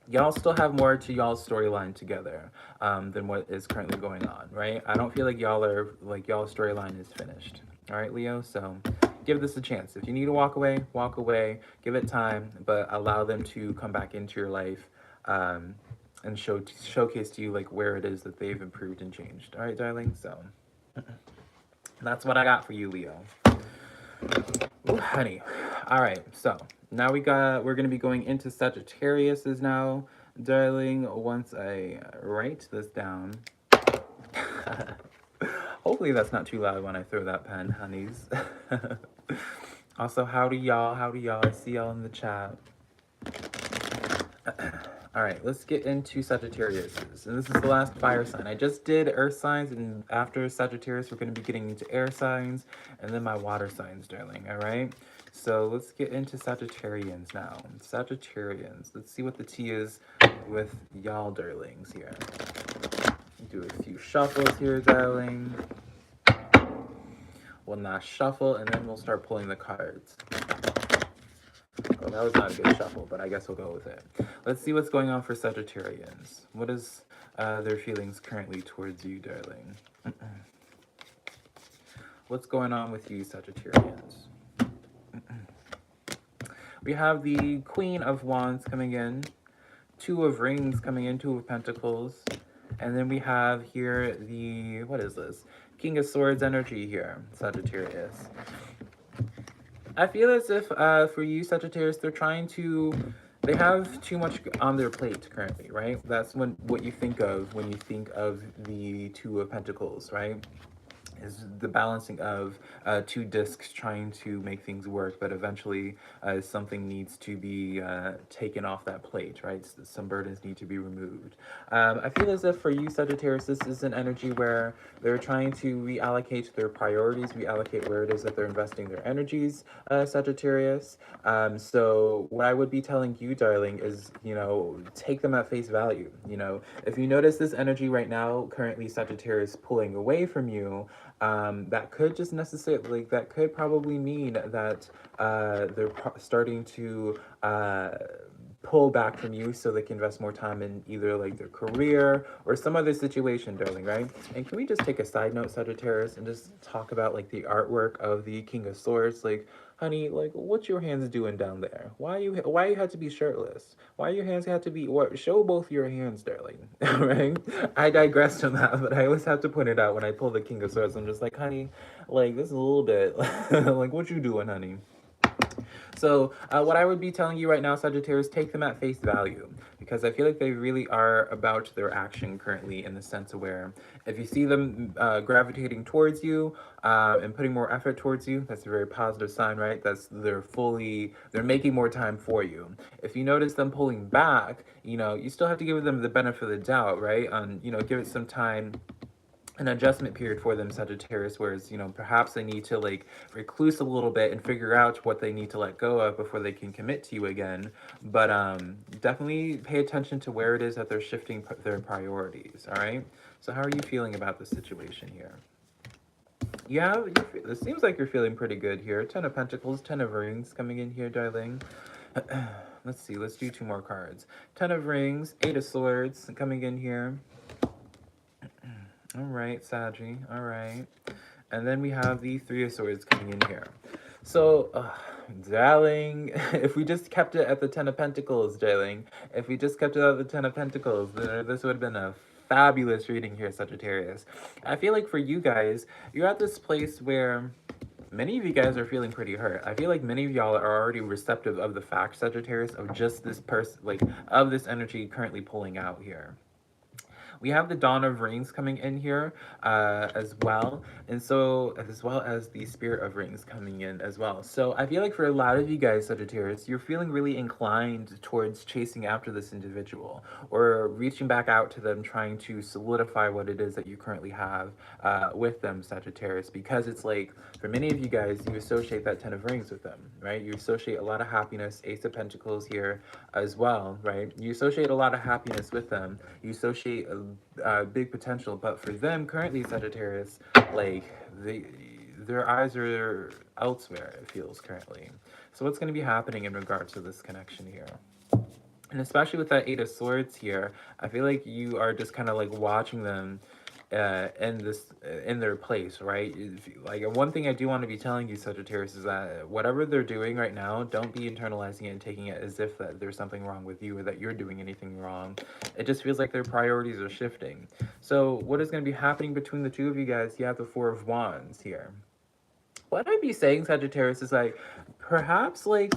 y'all still have more to y'all's storyline together than what is currently going on, right? I don't feel like y'all's storyline is finished. All right, Leo, so give this a chance. If you need to walk away, give it time, but allow them to come back into your life and showcase to you like where it is that they've improved and changed. All right, darling, so that's what I got for you, Leo. Ooh, honey. All right, so now we're gonna be going into Sagittarius's now, darling. Once I write this down. Hopefully that's not too loud when I throw that pen, honeys. Also, howdy y'all, I see y'all in the chat. All right, let's get into Sagittarius. And this is the last fire sign. I just did earth signs, and after Sagittarius, we're going to be getting into air signs, and then my water signs, darling, all right? So let's get into Sagittarians now. Sagittarians, let's see what the tea is with y'all, darlings, here. Do a few shuffles here, darling. We'll not shuffle, and then we'll start pulling the cards. Oh, that was not a good shuffle, but I guess we'll go with it. Let's see what's going on for Sagittarians. What is their feelings currently towards you, darling? What's going on with you, Sagittarians? We have the Queen of Wands coming in, Two of Rings coming in, Two of Pentacles, and then we have here the, what is this? King of Swords energy here, Sagittarius. I feel as if for you, Sagittarius, they have too much on their plate currently, right? That's what you think of when you think of the Two of Pentacles, right? Is the balancing of two discs trying to make things work, but eventually something needs to be taken off that plate, right? Some burdens need to be removed. I feel as if for you, Sagittarius, this is an energy where they're trying to reallocate their priorities, reallocate where it is that they're investing their energies, Sagittarius. So what I would be telling you, darling, is, take them at face value. If you notice this energy right now, currently Sagittarius pulling away from you, that could probably mean that they're starting to pull back from you so they can invest more time in either like their career or some other situation, darling, right? And can we just take a side note, Sagittarius, and just talk about like the artwork of the King of Swords? Like, honey, like what's your hands doing down there? Why you had to be shirtless? Why your hands had to be show both your hands, darling. Right? I digressed on that, but I always have to point it out when I pull the King of Swords. I'm just like, honey, like this is a little bit like what you doing, honey? So what I would be telling you right now, Sagittarius, take them at face value, because I feel like they really are about their action currently, in the sense of where if you see them gravitating towards you and putting more effort towards you, that's a very positive sign, right? They're making more time for you. If you notice them pulling back, you still have to give them the benefit of the doubt, right? Give it some time, an adjustment period for them, Sagittarius, whereas, perhaps they need to like recluse a little bit and figure out what they need to let go of before they can commit to you again. But definitely pay attention to where it is that they're shifting their priorities, all right? So how are you feeling about the situation here? Yeah, it seems like you're feeling pretty good here. 10 of Pentacles, 10 of Rings coming in here, darling. Let's see, let's do 2 more cards. 10 of Rings, 8 of Swords coming in here. All right, Saggy. All right. And then we have the Three of Swords coming in here. So, darling, if we just kept it at the Ten of Pentacles, darling, if we just kept it at the Ten of Pentacles, then this would have been a fabulous reading here, Sagittarius. I feel like for you guys, you're at this place where many of you guys are feeling pretty hurt. I feel like many of y'all are already receptive of the fact, Sagittarius, of just this person, like, of this energy currently pulling out here. We have the Dawn of Rings coming in here as well. And so, as well as the Spirit of Rings coming in as well. So I feel like for a lot of you guys, Sagittarius, you're feeling really inclined towards chasing after this individual or reaching back out to them, trying to solidify what it is that you currently have with them, Sagittarius, because it's like, for many of you guys, you associate that Ten of Rings with them, right? You associate a lot of happiness, Ace of Pentacles here as well, right? You associate a lot of happiness with them. You associate a big potential, but for them currently, Sagittarius, like their eyes are elsewhere, it feels currently. So what's going to be happening in regards to this connection here? And especially with that Eight of Swords here, I feel like you are just kind of like watching them in their place, right? Like, one thing I do want to be telling you, Sagittarius, is that whatever they're doing right now, don't be internalizing it and taking it as if that there's something wrong with you or that you're doing anything wrong. It just feels like their priorities are shifting. So what is going to be happening between the two of you guys? You have the Four of Wands here. What I'd be saying, Sagittarius, is like, perhaps, like,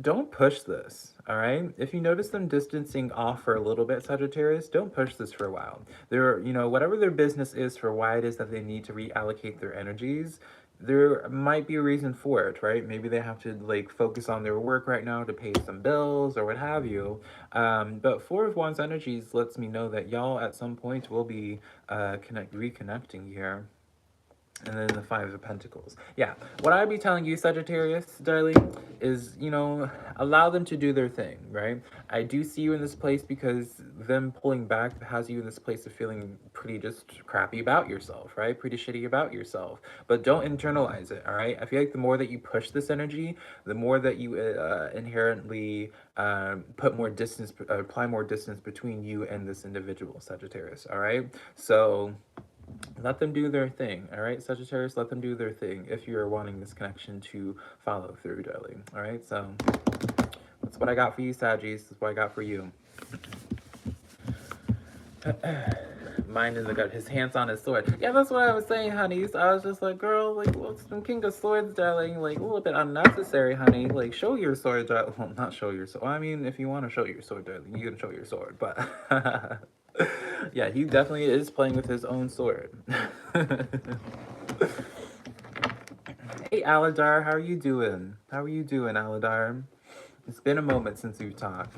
don't push this, all right? If you notice them distancing off for a little bit, Sagittarius, don't push this for a while. They're, whatever their business is for why it is that they need to reallocate their energies, there might be a reason for it, right? Maybe they have to like focus on their work right now to pay some bills or what have you. But Four of Wands energies lets me know that y'all at some point will be reconnecting here. And then the Five of Pentacles. Yeah, what I'd be telling you, Sagittarius, darling, is, allow them to do their thing, right? I do see you in this place because them pulling back has you in this place of feeling pretty just crappy about yourself, right? Pretty shitty about yourself. But don't internalize it, all right? I feel like the more that you push this energy, the more that you inherently put more distance, apply more distance between you and this individual, Sagittarius, all right? So let them do their thing, all right, Sagittarius? Let them do their thing if you're wanting this connection to follow through, darling, all right? So that's what I got for you, Saggies. That's what I got for you. Mind in the gut, his hands on his sword. Yeah, that's what I was saying, honey. So I was just like, girl, like, what's some King of Swords, darling? Like, a little bit unnecessary, honey. Like, show your sword, darling. Well, not show your sword. I mean, if you want to show your sword, darling, you can show your sword, but... yeah, he definitely is playing with his own sword. Hey, Aladar, how are you doing? How are you doing, Aladar? It's been a moment since we've talked.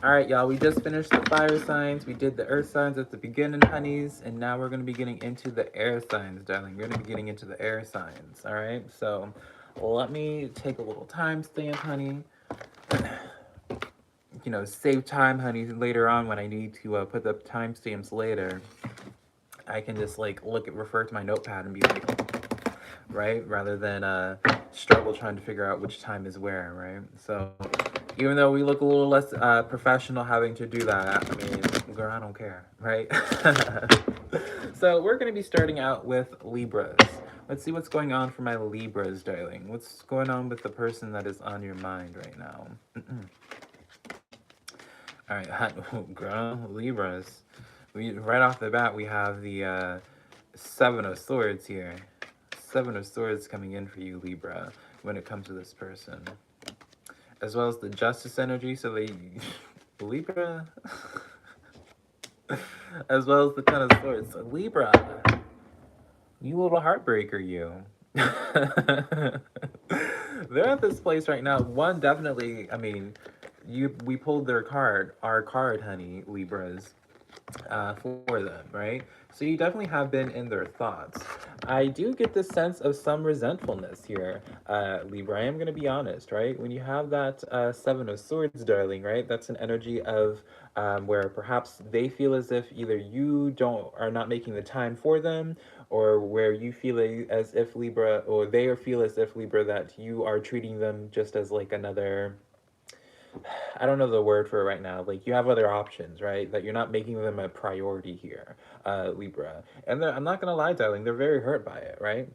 All right, y'all, we just finished the fire signs. We did the earth signs at the beginning, honeys, and now we're going to be getting into the air signs, darling. We're going to be getting into the air signs, all right? So let me take a little timestamp, honey. Save time, honey, later on when I need to put the timestamps later. I can just like refer to my notepad and be like, right? Rather than struggle trying to figure out which time is where, right? So even though we look a little less professional having to do that, I mean, girl, I don't care, right? So we're going to be starting out with Libras. Let's see what's going on for my Libras, darling. What's going on with the person that is on your mind right now? All right, girl, Libras. Right off the bat, we have the Seven of Swords here. Seven of Swords coming in for you, Libra, when it comes to this person. As well as the Justice energy, so they... Libra... as well as the Ten of Swords. So Libra, you little heartbreaker, you. They're at this place right now. One, definitely, I mean... we pulled our card, honey, Libras, for them, right? So you definitely have been in their thoughts. I do get this sense of some resentfulness here, Libra. I am going to be honest, right? When you have that Seven of Swords, darling, right? That's an energy of where perhaps they feel as if either you are not making the time for them, or where you feel as if Libra, or they feel as if Libra, that you are treating them just as like another... I don't know the word for it right now. Like, you have other options, right? That you're not making them a priority here, Libra. And I'm not gonna lie, darling, they're very hurt by it, right?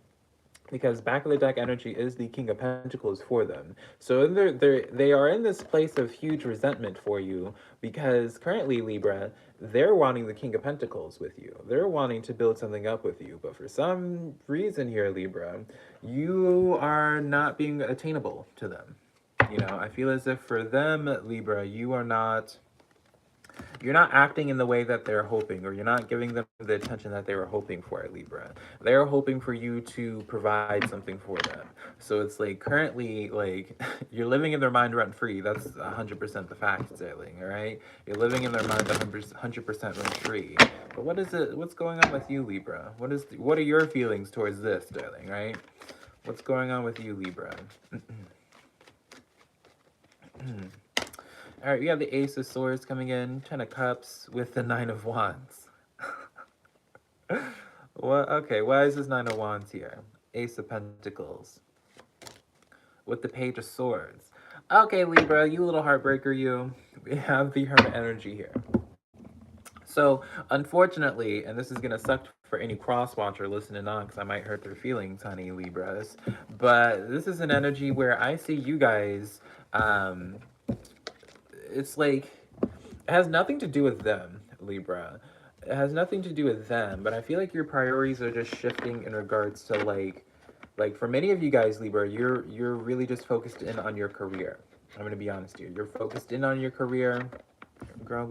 Because back of the deck energy is the King of Pentacles for them. So they are in this place of huge resentment for you because currently, Libra, they're wanting the King of Pentacles with you. They're wanting to build something up with you. But for some reason here, Libra, you are not being attainable to them. You know, I feel as if for them, Libra, you're not acting in the way that they're hoping, or you're not giving them the attention that they were hoping for, Libra. They're hoping for you to provide something for them. So it's like currently, like, you're living in their mind rent free. That's 100% the fact, darling, all right? You're living in their mind 100% rent free. But what is it? What's going on with you, Libra? What are your feelings towards this, darling, right? What's going on with you, Libra? All right, we have the Ace of Swords coming in, Ten of Cups with the Nine of Wands. What? Okay, why is this Nine of Wands here? Ace of Pentacles with the Page of Swords. Okay, Libra, you little heartbreaker, you. We have the Hermit energy here. So, unfortunately, and this is going to suck for any cross-watcher listening on because I might hurt their feelings, honey, Libras, but this is an energy where I see you guys, it's like, it has nothing to do with them, Libra. It has nothing to do with them, but I feel like your priorities are just shifting in regards to like for many of you guys, Libra, you're really just focused in on your career. I'm gonna be honest here. You're focused in on your career. Girl,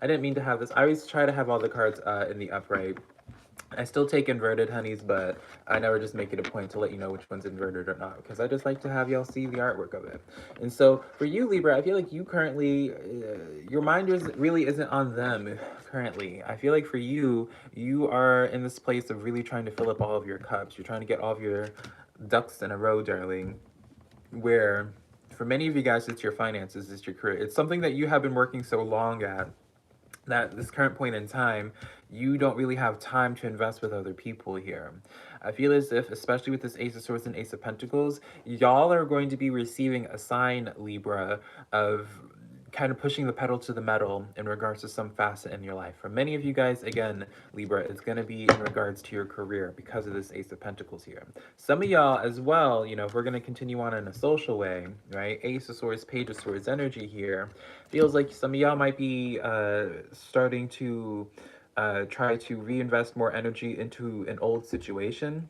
I didn't mean to have this. I always try to have all the cards in the upright. I still take inverted, honeys, but I never just make it a point to let you know which one's inverted or not, because I just like to have y'all see the artwork of it. And so for you, Libra, I feel like you currently, your mind really isn't on them currently. I feel like for you, you are in this place of really trying to fill up all of your cups. You're trying to get all of your ducks in a row, darling, where for many of you guys, it's your finances, it's your career. It's something that you have been working so long at that this current point in time, you don't really have time to invest with other people here. I feel as if, especially with this Ace of Swords and Ace of Pentacles, y'all are going to be receiving a sign, Libra, of kind of pushing the pedal to the metal in regards to some facet in your life. For many of you guys, again, Libra, it's going to be in regards to your career because of this Ace of Pentacles here. Some of y'all as well, you know, if we're going to continue on in a social way, right? Ace of Swords, Page of Swords energy here. Feels like some of y'all might be starting to try to reinvest more energy into an old situation,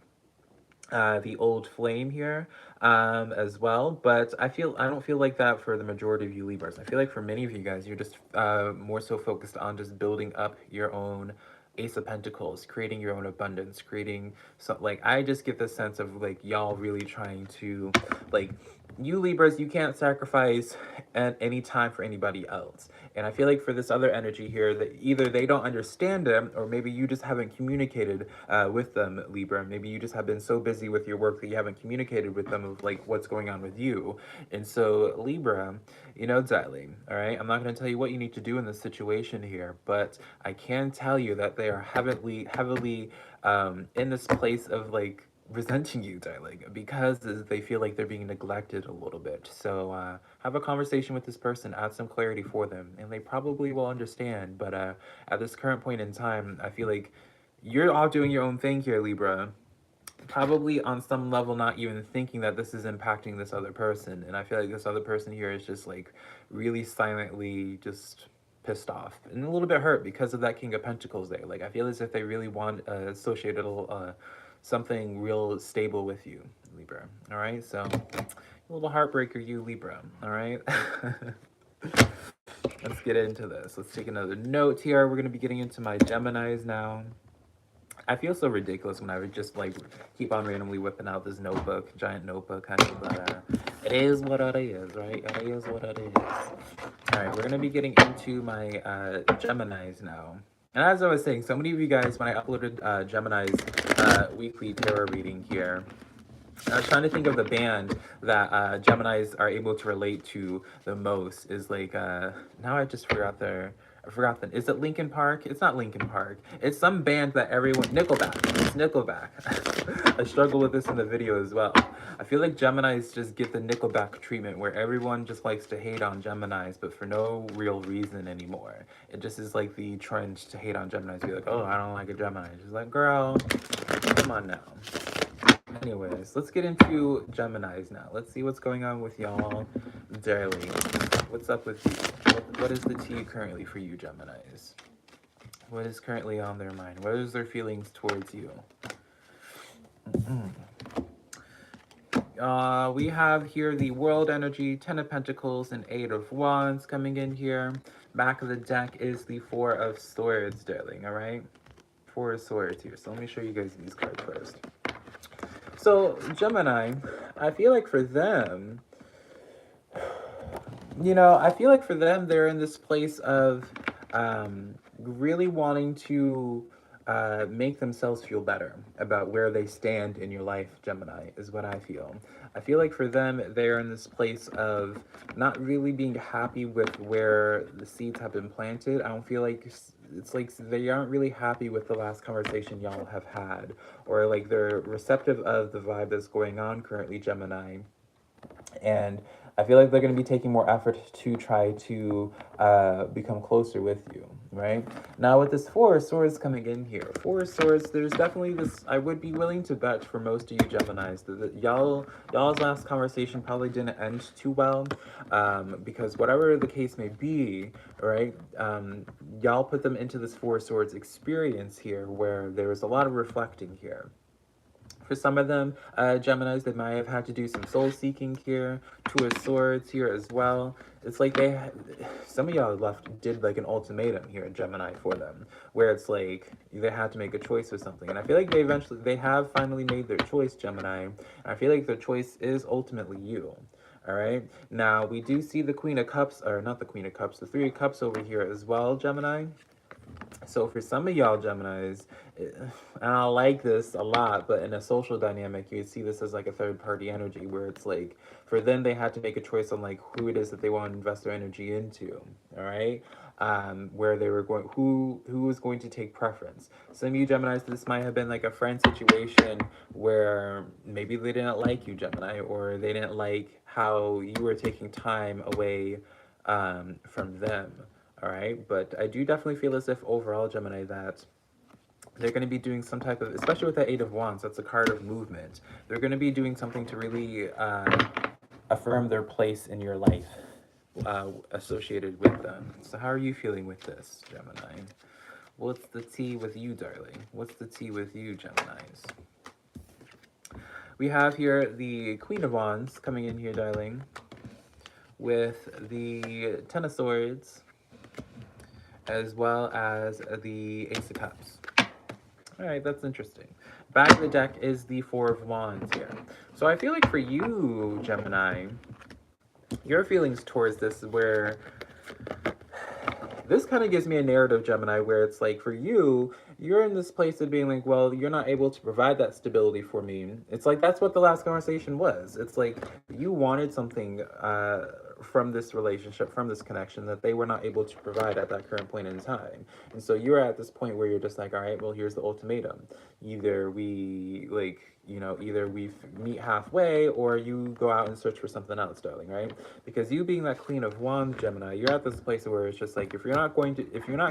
the old flame here, as well. But I don't feel like that for the majority of you Libras. I feel like for many of you guys, you're just more so focused on just building up your own Ace of Pentacles, creating your own abundance, creating so like I just get the sense of like y'all really trying to like you Libras, you can't sacrifice at any time for anybody else. And I feel like for this other energy here, that either they don't understand them, or maybe you just haven't communicated with them, Libra. Maybe you just have been so busy with your work that you haven't communicated with them of like what's going on with you. And so Libra, you know, darling, all right, I'm not going to tell you what you need to do in this situation here, but I can tell you that they are heavily in this place of like resenting you, darling, because they feel like they're being neglected a little bit. So have a conversation with this person, add some clarity for them, and they probably will understand. But at this current point in time, I feel like you're all doing your own thing here, Libra, probably on some level not even thinking that this is impacting this other person. And I feel like this other person here is just like really silently just pissed off and a little bit hurt because of that King of Pentacles there. Like I feel as if they really want associated something real stable with you, Libra. All right, so a little heartbreaker, you Libra. All right. Let's get into this. Let's take another note here. We're going to be getting into my Geminis now. I feel so ridiculous when I would just like keep on randomly whipping out this notebook, giant notebook, honey, but it is what it is, right? It is what it is. All right, we're going to be getting into my Geminis now. And as I was saying, so many of you guys, when I uploaded Gemini's weekly tarot reading here, I was trying to think of the band that Geminis are able to relate to the most. Is like now I just forgot their I forgot the, is it Linkin Park? It's not Linkin Park. It's some band that everyone, Nickelback. It's Nickelback. I struggle with this in the video as well. I feel like Geminis just get the Nickelback treatment where everyone just likes to hate on Geminis, but for no real reason anymore. It just is like the trend to hate on Geminis. Be like, oh, I don't like a Gemini. Just like, girl, come on now. Anyways, let's get into Geminis now. Let's see what's going on with y'all daily. What's up with you? What is the tea currently for you, Geminis? What is currently on their mind? What is their feelings towards you? We have here the World Energy, 10 of Pentacles, and 8 of Wands coming in here. Back of the deck is the 4 of Swords, darling, all right? 4 of Swords here. So let me show you guys these cards first. So, Gemini, I feel like for them, you know, I feel like for them, they're in this place of really wanting to make themselves feel better about where they stand in your life, Gemini, is what I feel. I feel like for them, they're in this place of not really being happy with where the seeds have been planted. I don't feel like it's like they aren't really happy with the last conversation y'all have had, or like they're receptive of the vibe that's going on currently, Gemini. And I feel like they're going to be taking more effort to try to become closer with you, right? Now with this 4 of Swords coming in here, 4 of Swords, there's definitely this, I would be willing to bet for most of you Geminis that y'all's last conversation probably didn't end too well, because whatever the case may be, right, y'all put them into this 4 of Swords experience here where there was a lot of reflecting here. For some of them, Geminis, they might have had to do some soul seeking here. 2 of Swords here as well. It's like some of y'all did like an ultimatum here in Gemini for them, where it's like they had to make a choice with something. And I feel like they have finally made their choice, Gemini. And I feel like their choice is ultimately you. All right. Now we do see the Queen of Cups, or not the Queen of Cups, the 3 of Cups over here as well, Gemini. So for some of y'all Geminis, and I like this a lot, but in a social dynamic, you see this as like a third party energy where it's like, for them, they had to make a choice on like who it is that they want to invest their energy into, all right? Where they were going, who was going to take preference. Some of you Geminis, this might have been like a friend situation where maybe they didn't like you, Gemini, or they didn't like how you were taking time away from them. All right, but I do definitely feel as if overall, Gemini, that they're going to be doing some type of, especially with the 8 of Wands, that's a card of movement. They're going to be doing something to really affirm their place in your life associated with them. So how are you feeling with this, Gemini? What's the tea with you, darling? What's the tea with you, Geminis? We have here the Queen of Wands coming in here, darling, with the 10 of Swords, as well as the Ace of Cups. All right, that's interesting. Back of the deck is the 4 of Wands here. So I feel like for you, Gemini, your feelings towards this is where this kind of gives me a narrative, Gemini, where it's like for you, you're in this place of being like, well, you're not able to provide that stability for me. It's like that's what the last conversation was. It's like you wanted something from this relationship, from this connection that they were not able to provide at that current point in time. And so you're at this point where you're just like, all right, well, here's the ultimatum. Either we either we meet halfway or you go out and search for something else, darling, right? Because you being that Queen of Wands, Gemini, you're at this place where it's just like, if you're not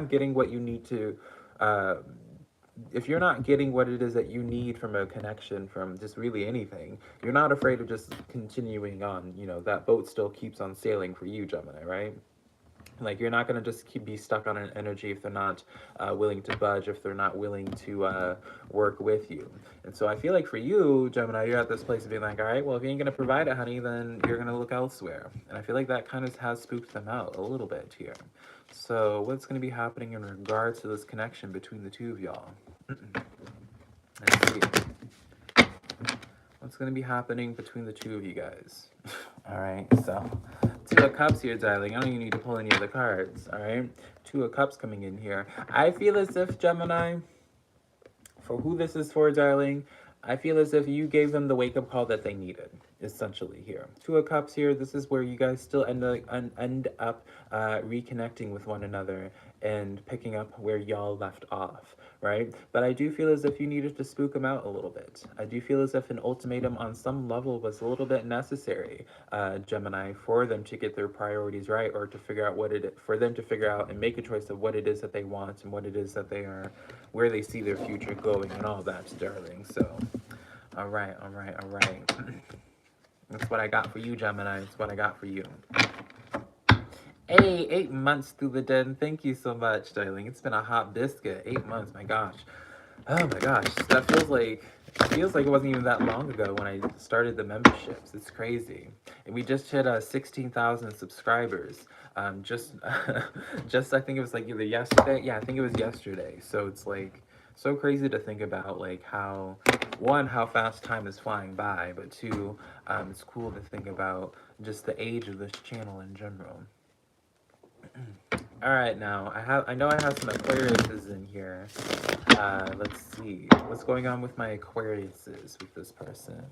getting what you need to, if you're not getting what it is that you need from a connection, from just really anything, you're not afraid of just continuing on. You know, that boat still keeps on sailing for you, Gemini, right? Like, you're not going to just be stuck on an energy if they're not willing to budge, if they're not willing to work with you. And so I feel like for you, Gemini, you're at this place of being like, all right, well, if you ain't going to provide it, honey, then you're going to look elsewhere. And I feel like that kind of has spooked them out a little bit here. So what's going to be happening in regards to this connection between the two of y'all? Let's see. What's going to be happening between the two of you guys? All right, so 2 of Cups here, darling. I don't even need to pull any of the cards, all right? 2 of Cups coming in here. I feel as if, Gemini, for who this is for, darling, I feel as if you gave them the wake-up call that they needed. essentially here. Two of Cups here, this is where you guys still end up reconnecting with one another and picking up where y'all left off, right? But I do feel as if you needed to spook them out a little bit. I do feel as if an ultimatum on some level was a little bit necessary, Gemini, for them to get their priorities right, or to figure out for them to figure out and make a choice of what it is that they want and what it is that they are, where they see their future going and all that, darling. So, all right. That's what I got for you, Gemini. That's what I got for you. Hey, 8 months through the den. Thank you so much, darling. It's been a hot biscuit. 8 months, my gosh. Oh my gosh. That feels like it wasn't even that long ago when I started the memberships. It's crazy. And we just hit 16,000 subscribers. Just just I think it was like either yesterday. Yeah, I think it was yesterday. So it's like so crazy to think about, like how fast time is flying by, but two, it's cool to think about just the age of this channel in general. All right, now I know I have some Aquariuses in here. Let's see what's going on with my Aquariuses with this person.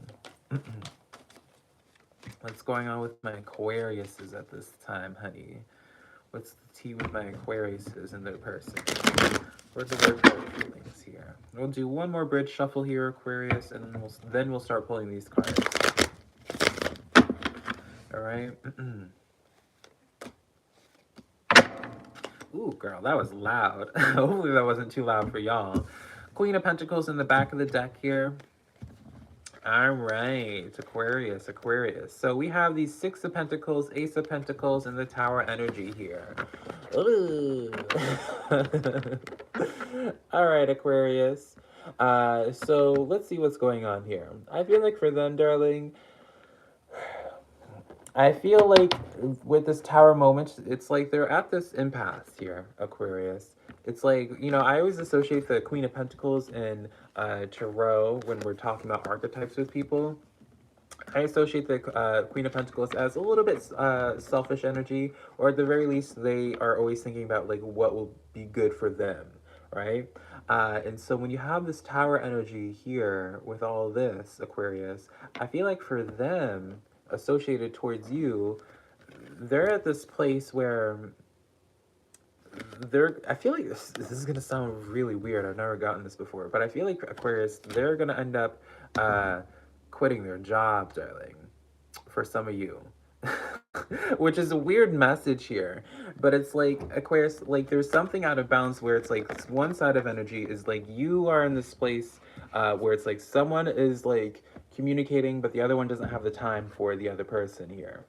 What's going on with my Aquariuses at this time, honey? What's the tea with my Aquariuses and their person? Where's the word feelings here? We'll do one more bridge shuffle here, Aquarius, and then we'll start pulling these cards. All right. Ooh, girl, that was loud. Hopefully that wasn't too loud for y'all. Queen of Pentacles in the back of the deck here. All right, Aquarius. So we have these Six of Pentacles, Ace of Pentacles, and the Tower energy here. Ooh. All right, Aquarius. So let's see what's going on here. I feel like for them, darling, I feel like with this Tower moment, it's like they're at this impasse here, Aquarius. It's like, you know, I always associate the Queen of Pentacles and Tarot when we're talking about archetypes with people. I associate the Queen of Pentacles as a little bit selfish energy, or at the very least, they are always thinking about like what will be good for them, right? And so when you have this Tower energy here with all this, Aquarius, I feel like for them, associated towards you, they're at this place where I feel like this is gonna sound really weird. I've never gotten this before, but I feel like Aquarius, they're gonna end up quitting their job, darling, for some of you. Which is a weird message here, but it's like Aquarius, like there's something out of balance where it's like one side of energy is like you are in this place where it's like someone is like communicating, but the other one doesn't have the time for the other person here.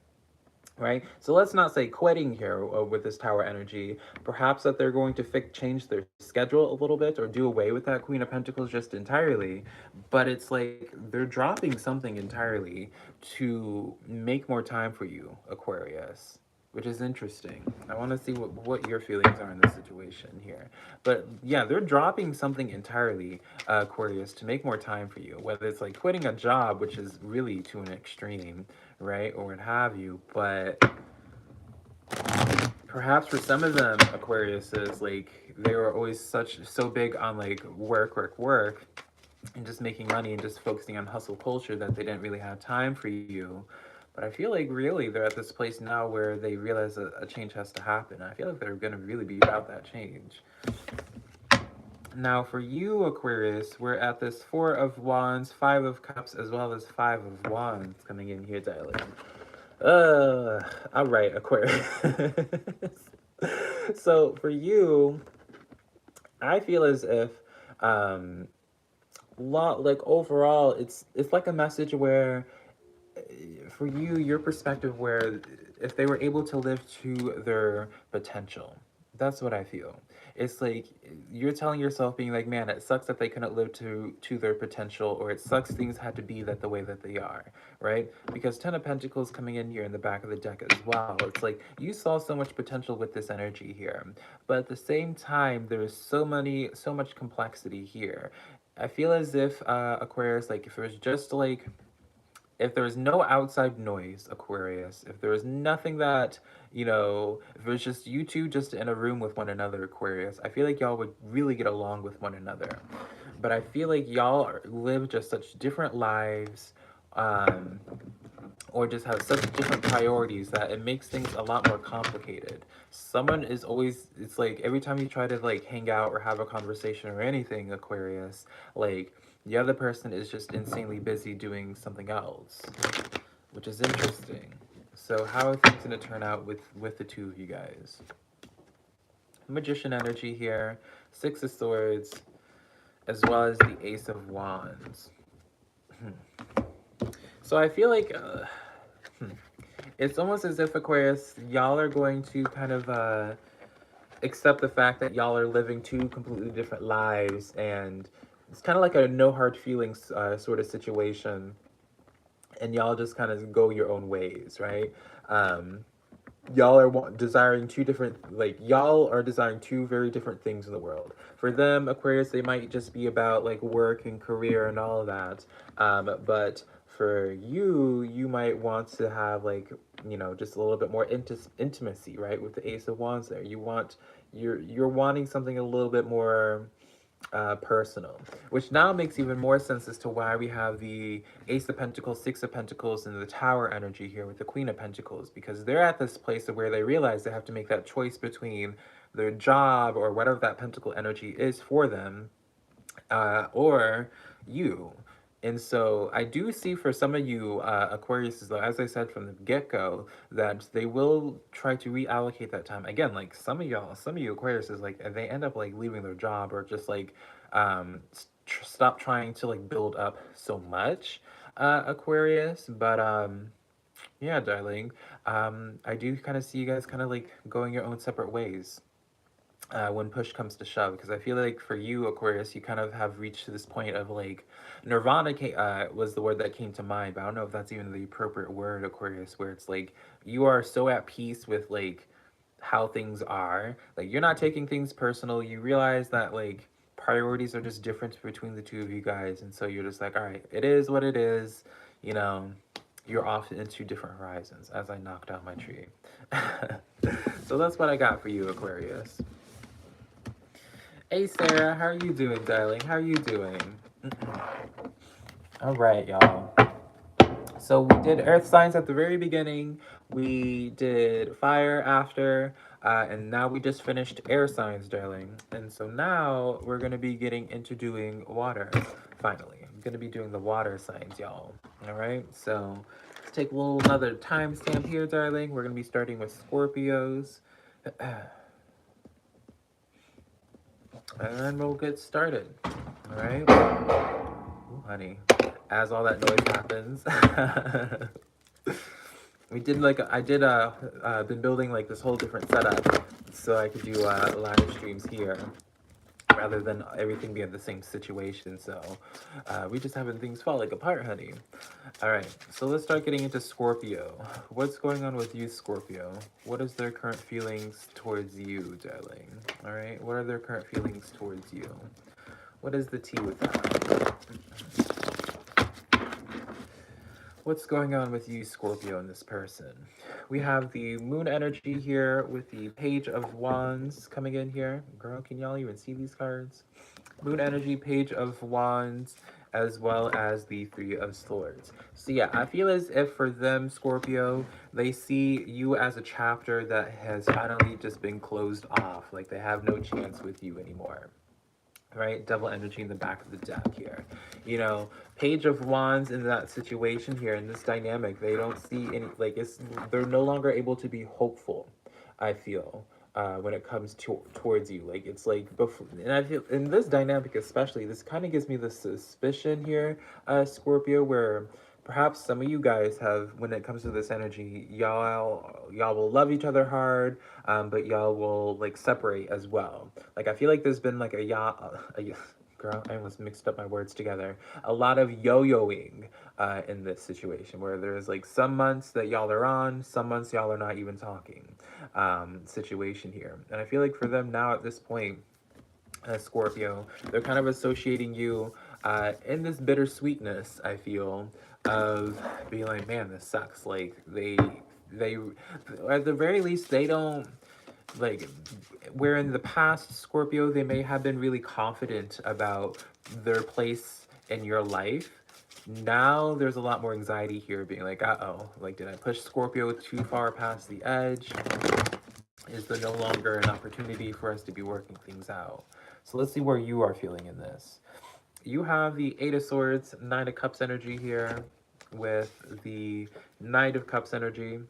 Right? So let's not say quitting here with this Tower energy. Perhaps that they're going to change their schedule a little bit or do away with that Queen of Pentacles just entirely. But it's like they're dropping something entirely to make more time for you, Aquarius, which is interesting. I want to see what your feelings are in this situation here. But yeah, they're dropping something entirely, Aquarius, to make more time for you. Whether it's like quitting a job, which is really to an extreme, right, or what have you, but perhaps for some of them, Aquariuses, like they were always so big on like work, and just making money and just focusing on hustle culture that they didn't really have time for you. But I feel like really they're at this place now where they realize a change has to happen. I feel like they're going to really be about that change. Now for you, Aquarius, we're at this Four of Wands, Five of Cups, as well as Five of Wands coming in here, darling. All right, Aquarius. So for you, I feel as if, like overall, it's like a message where, for you, your perspective, where if they were able to live to their potential, that's what I feel. It's like you're telling yourself, being like, man, it sucks that they couldn't live to their potential, or it sucks things had to be the way that they are, right? Because Ten of Pentacles coming in here in the back of the deck as well. It's like you saw so much potential with this energy here, but at the same time, there's so much complexity here. I feel as if Aquarius, like if it was just like, if there was no outside noise, Aquarius, if there was nothing that, you know, if it was just you two just in a room with one another, Aquarius, I feel like y'all would really get along with one another. But I feel like y'all live just such different lives or just have such different priorities that it makes things a lot more complicated. Someone is always, it's like every time you try to like hang out or have a conversation or anything, Aquarius, like the other person is just insanely busy doing something else, which is interesting. So how are things going to turn out with the two of you guys? Magician energy here, Six of Swords, as well as the Ace of Wands. So I feel like it's almost as if, Aquarius, y'all are going to kind of accept the fact that y'all are living two completely different lives, and it's kind of like a no hard feelings sort of situation, and y'all just kind of go your own ways, right? Y'all are desiring two different, like, y'all are desiring two very different things in the world. For them, Aquarius, they might just be about like work and career and all of that, but for you, you might want to have like, you know, just a little bit more intimacy, right? With the Ace of Wands there, you're wanting something a little bit more personal, which now makes even more sense as to why we have the Ace of Pentacles, Six of Pentacles, and the Tower energy here with the Queen of Pentacles, because they're at this place of where they realize they have to make that choice between their job or whatever that Pentacle energy is for them, or you. And so I do see for some of you Aquarius, as I said from the get-go, that they will try to reallocate that time. Again, like some of you Aquarius is like they end up like leaving their job or just like stop trying to like build up so much, Aquarius. But yeah, darling, I do kind of see you guys kind of like going your own separate ways when push comes to shove, because I feel like for you, Aquarius, you kind of have reached to this point of like nirvana was the word that came to mind, but I don't know if that's even the appropriate word, Aquarius, where it's like you are so at peace with like how things are, like you're not taking things personal, you realize that like priorities are just different between the two of you guys, and so you're just like, all right, it is what it is, you know, you're off into different horizons as I knock down my tree. So that's what I got for you, Aquarius. Hey Sarah, how are you doing, darling? How are you doing? All right, y'all. So we did earth signs at the very beginning. We did fire after, and now we just finished air signs, darling. And so now we're gonna be getting into doing water. Finally, I'm gonna be doing the water signs, y'all. All right. So let's take a little another timestamp here, darling. We're gonna be starting with Scorpios. And then we'll get started. All right. Ooh, honey, as all that noise happens, we did like I did been building like this whole different setup so I could do live streams here rather than everything be in the same situation. So we just having things falling apart, honey. All right, so let's start getting into Scorpio. What's going on with you, Scorpio? What is their current feelings towards you, darling? All right, what are their current feelings towards you? What is the tea with that? What's going on with you, Scorpio, and this person? We have the moon energy here with the Page of Wands coming in here. Girl, can y'all even see these cards? Moon energy, Page of Wands, as well as the Three of Swords. So yeah, I feel as if for them, Scorpio, they see you as a chapter that has finally just been closed off. Like they have no chance with you anymore. Right? Devil energy in the back of the deck here. You know, Page of Wands in that situation here, in this dynamic, they don't see any, like, they're no longer able to be hopeful, I feel, when it comes towards you. Like, it's like, before, and I feel, in this dynamic especially, this kind of gives me the suspicion here, Scorpio, where perhaps some of you guys have, when it comes to this energy, y'all will love each other hard, but y'all will like separate as well. Like I feel like there's been like girl, I almost mixed up my words together. A lot of yo-yoing in this situation, where there's like some months that y'all are on, some months y'all are not even talking. Situation here, and I feel like for them now at this point, Scorpio, they're kind of associating you in this bittersweetness, I feel, of being like, man, this sucks. Like they at the very least, they don't, like, where in the past, Scorpio, they may have been really confident about their place in your life. Now there's a lot more anxiety here, being like, uh-oh, like, did I push Scorpio too far past the edge? Is there no longer an opportunity for us to be working things out? So let's see where you are feeling in this. You have the Eight of Swords, Nine of Cups energy here with the Knight of Cups energy.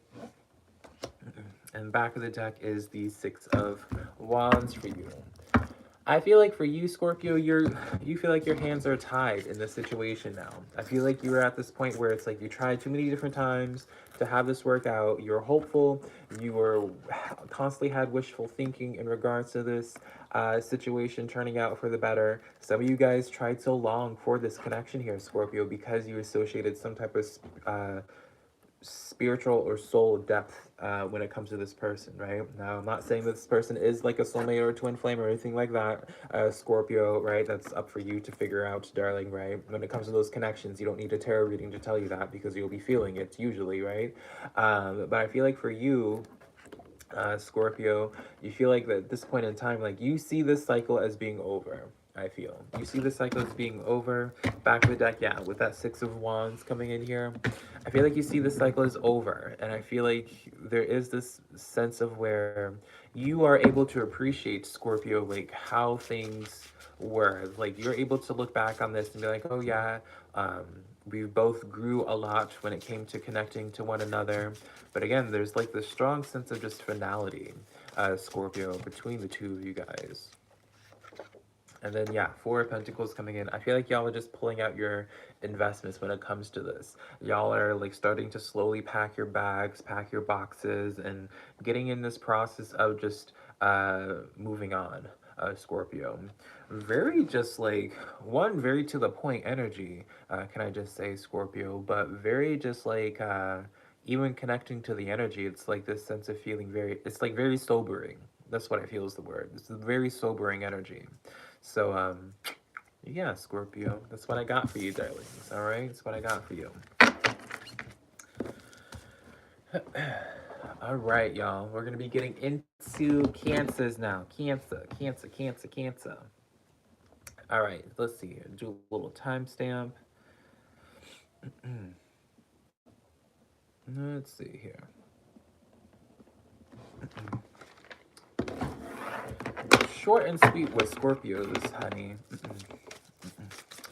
And back of the deck is the Six of Wands for you. I feel like for you, Scorpio, you feel like your hands are tied in this situation now. I feel like you're at this point where it's like you tried too many different times to have this work out. You're hopeful. You were constantly had wishful thinking in regards to this situation turning out for the better. Some of you guys tried so long for this connection here, Scorpio, because you associated some type of spiritual or soul depth when it comes to this person, right? Now, I'm not saying that this person is like a soulmate or a twin flame or anything like that, Scorpio, right? That's up for you to figure out, darling, right? When it comes to those connections, you don't need a tarot reading to tell you that because you'll be feeling it usually, right? But I feel like for you, Scorpio, you feel like that at this point in time, like you see this cycle as being over. I feel you see the cycle as being over. Back of the deck, yeah, with that Six of Wands coming in here, I feel like you see the cycle is over, and I feel like there is this sense of where you are able to appreciate, Scorpio, like how things were. Like you're able to look back on this and be like, oh yeah, we both grew a lot when it came to connecting to one another. But again, there's like this strong sense of just finality, Scorpio, between the two of you guys. And then, yeah, Four of Pentacles coming in. I feel like y'all are just pulling out your investments when it comes to this. Y'all are like starting to slowly pack your bags, pack your boxes, and getting in this process of just moving on, Scorpio. Very just like, one, very to the point energy, can I just say, Scorpio, but very just like, even connecting to the energy, it's like this sense of feeling it's like very sobering. That's what I feel is the word. It's a very sobering energy. So, yeah, Scorpio, that's what I got for you, darlings, all right? That's what I got for you. All right, y'all, we're going to be getting into Cancers now. Cancer. All right, let's see here. Do a little timestamp. Let's see here. Short and sweet with Scorpios, honey.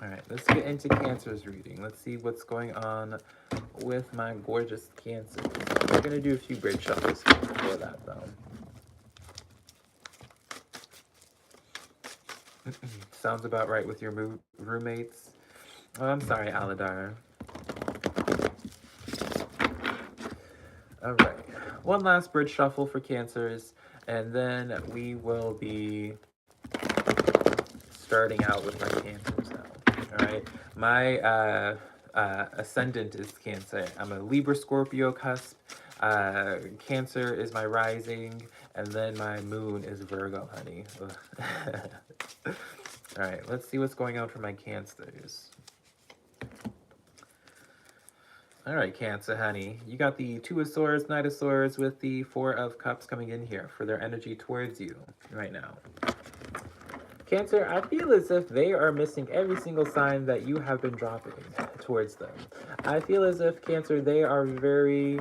All right, let's get into Cancer's reading. Let's see what's going on with my gorgeous Cancers. We're going to do a few bridge shuffles before that, though. Sounds about right with your roommates. Oh, I'm sorry, Aladar. All right, one last bridge shuffle for Cancers, and then we will be starting out with my Cancers now. All right, my ascendant is Cancer. I'm a Libra Scorpio cusp. Cancer is my rising, and then my moon is Virgo, honey. All right, let's see what's going on for my Cancers. All right, Cancer, honey. You got the Two of Swords, Knight of Swords with the Four of Cups coming in here for their energy towards you right now. Cancer, I feel as if they are missing every single sign that you have been dropping towards them. I feel as if, Cancer, they are very,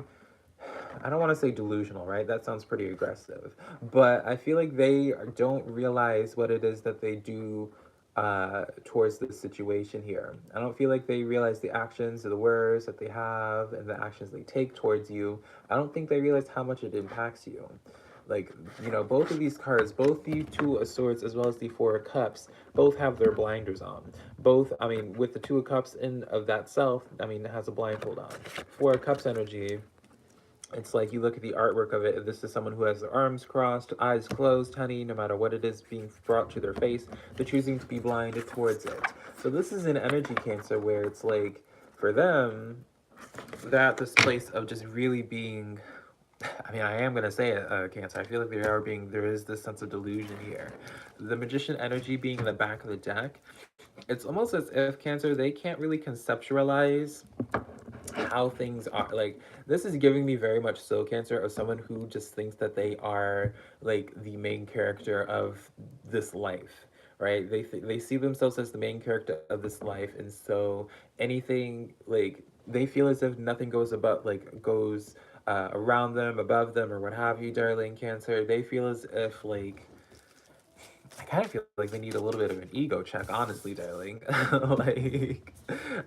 I don't want to say delusional, right? That sounds pretty aggressive. But I feel like they don't realize what it is that they do towards this situation here. I don't feel like they realize the actions or the words that they have and the actions they take towards you. I don't think they realize how much it impacts you. Like, you know, both of these cards, both the Two of Swords as well as the Four of Cups, both have their blinders on. Both, I mean, with the Two of Cups in of that self, I mean, it has a blindfold on. Four of Cups energy, it's like you look at the artwork of it, this is someone who has their arms crossed, eyes closed, honey, no matter what it is being brought to their face, they're choosing to be blinded towards it. So this is an energy, Cancer, where it's like, for them, they're at this place of just really being, I mean, I am going to say it, Cancer, I feel like there is this sense of delusion here. The Magician energy being in the back of the deck, it's almost as if, Cancer, they can't really conceptualize how things are. Like, this is giving me very much so, Cancer, of someone who just thinks that they are like the main character of this life, right? They see themselves as the main character of this life, and so anything like they feel as if nothing goes above, like goes around them, above them, or what have you, darling Cancer. They feel as if like I kind of feel like they need a little bit of an ego check, honestly, darling. Like,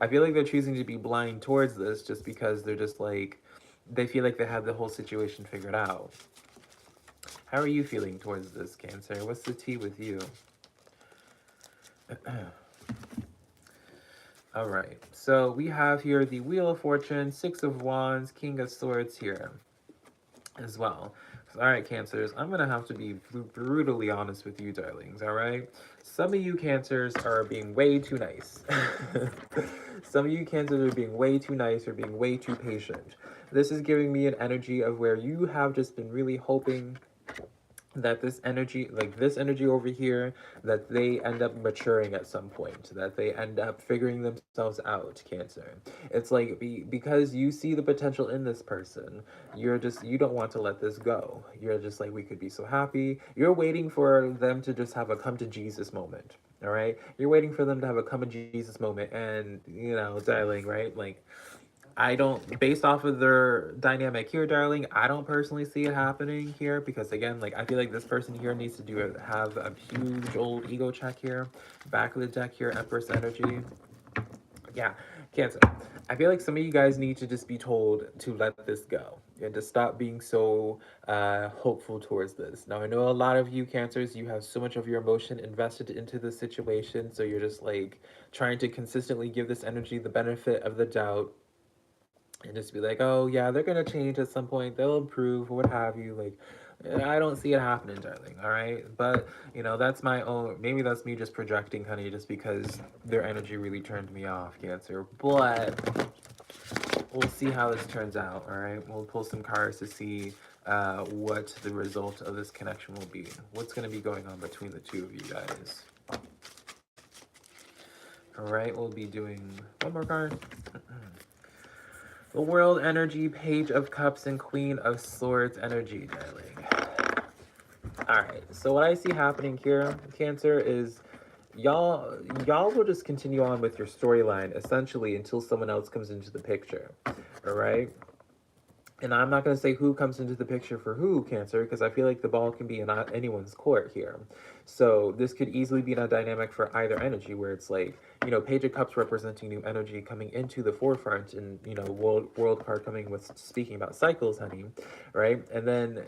I feel like they're choosing to be blind towards this just because they're just like, they feel like they have the whole situation figured out. How are you feeling towards this, Cancer? What's the tea with you? All right, so we have here the Wheel of Fortune, Six of Wands, King of Swords here as well. All right, Cancers, I'm going to have to be brutally honest with you, darlings, all right? Some of you Cancers are being way too nice. Some of you Cancers are being way too nice or being way too patient. This is giving me an energy of where you have just been really hoping that this energy, like this energy over here, that they end up maturing at some point, that they end up figuring themselves out, Cancer. It's like because you see the potential in this person, you don't want to let this go. You're just like, we could be so happy. You're waiting for them to just have a come to Jesus moment. All right, you're waiting for them to have a come to Jesus moment, and darling, right? Like, I don't, based off of their dynamic here, darling, I don't personally see it happening here because, again, like, I feel like this person here needs to have a huge old ego check here. Back of the deck here, Empress energy. Yeah, Cancer. I feel like some of you guys need to just be told to let this go and to stop being so hopeful towards this. Now, I know a lot of you Cancers, you have so much of your emotion invested into the situation, so you're just like trying to consistently give this energy the benefit of the doubt and just be like, oh yeah, they're gonna change at some point, they'll improve, or what have you. Like, I don't see it happening, darling. All right, but that's my own. Maybe that's me just projecting, honey, just because their energy really turned me off, Cancer. But we'll see how this turns out. All right, we'll pull some cards to see what the result of this connection will be. What's gonna be going on between the two of you guys? All right, we'll be doing one more card. The World energy, Page of Cups, and Queen of Swords energy, darling. Alright, so what I see happening here, Cancer, is y'all will just continue on with your storyline, essentially, until someone else comes into the picture. Alright? And I'm not going to say who comes into the picture for who, Cancer, because I feel like the ball can be in anyone's court here. So this could easily be a dynamic for either energy, where it's like, Page of Cups representing new energy coming into the forefront, and, world card coming with speaking about cycles, honey, right? And then,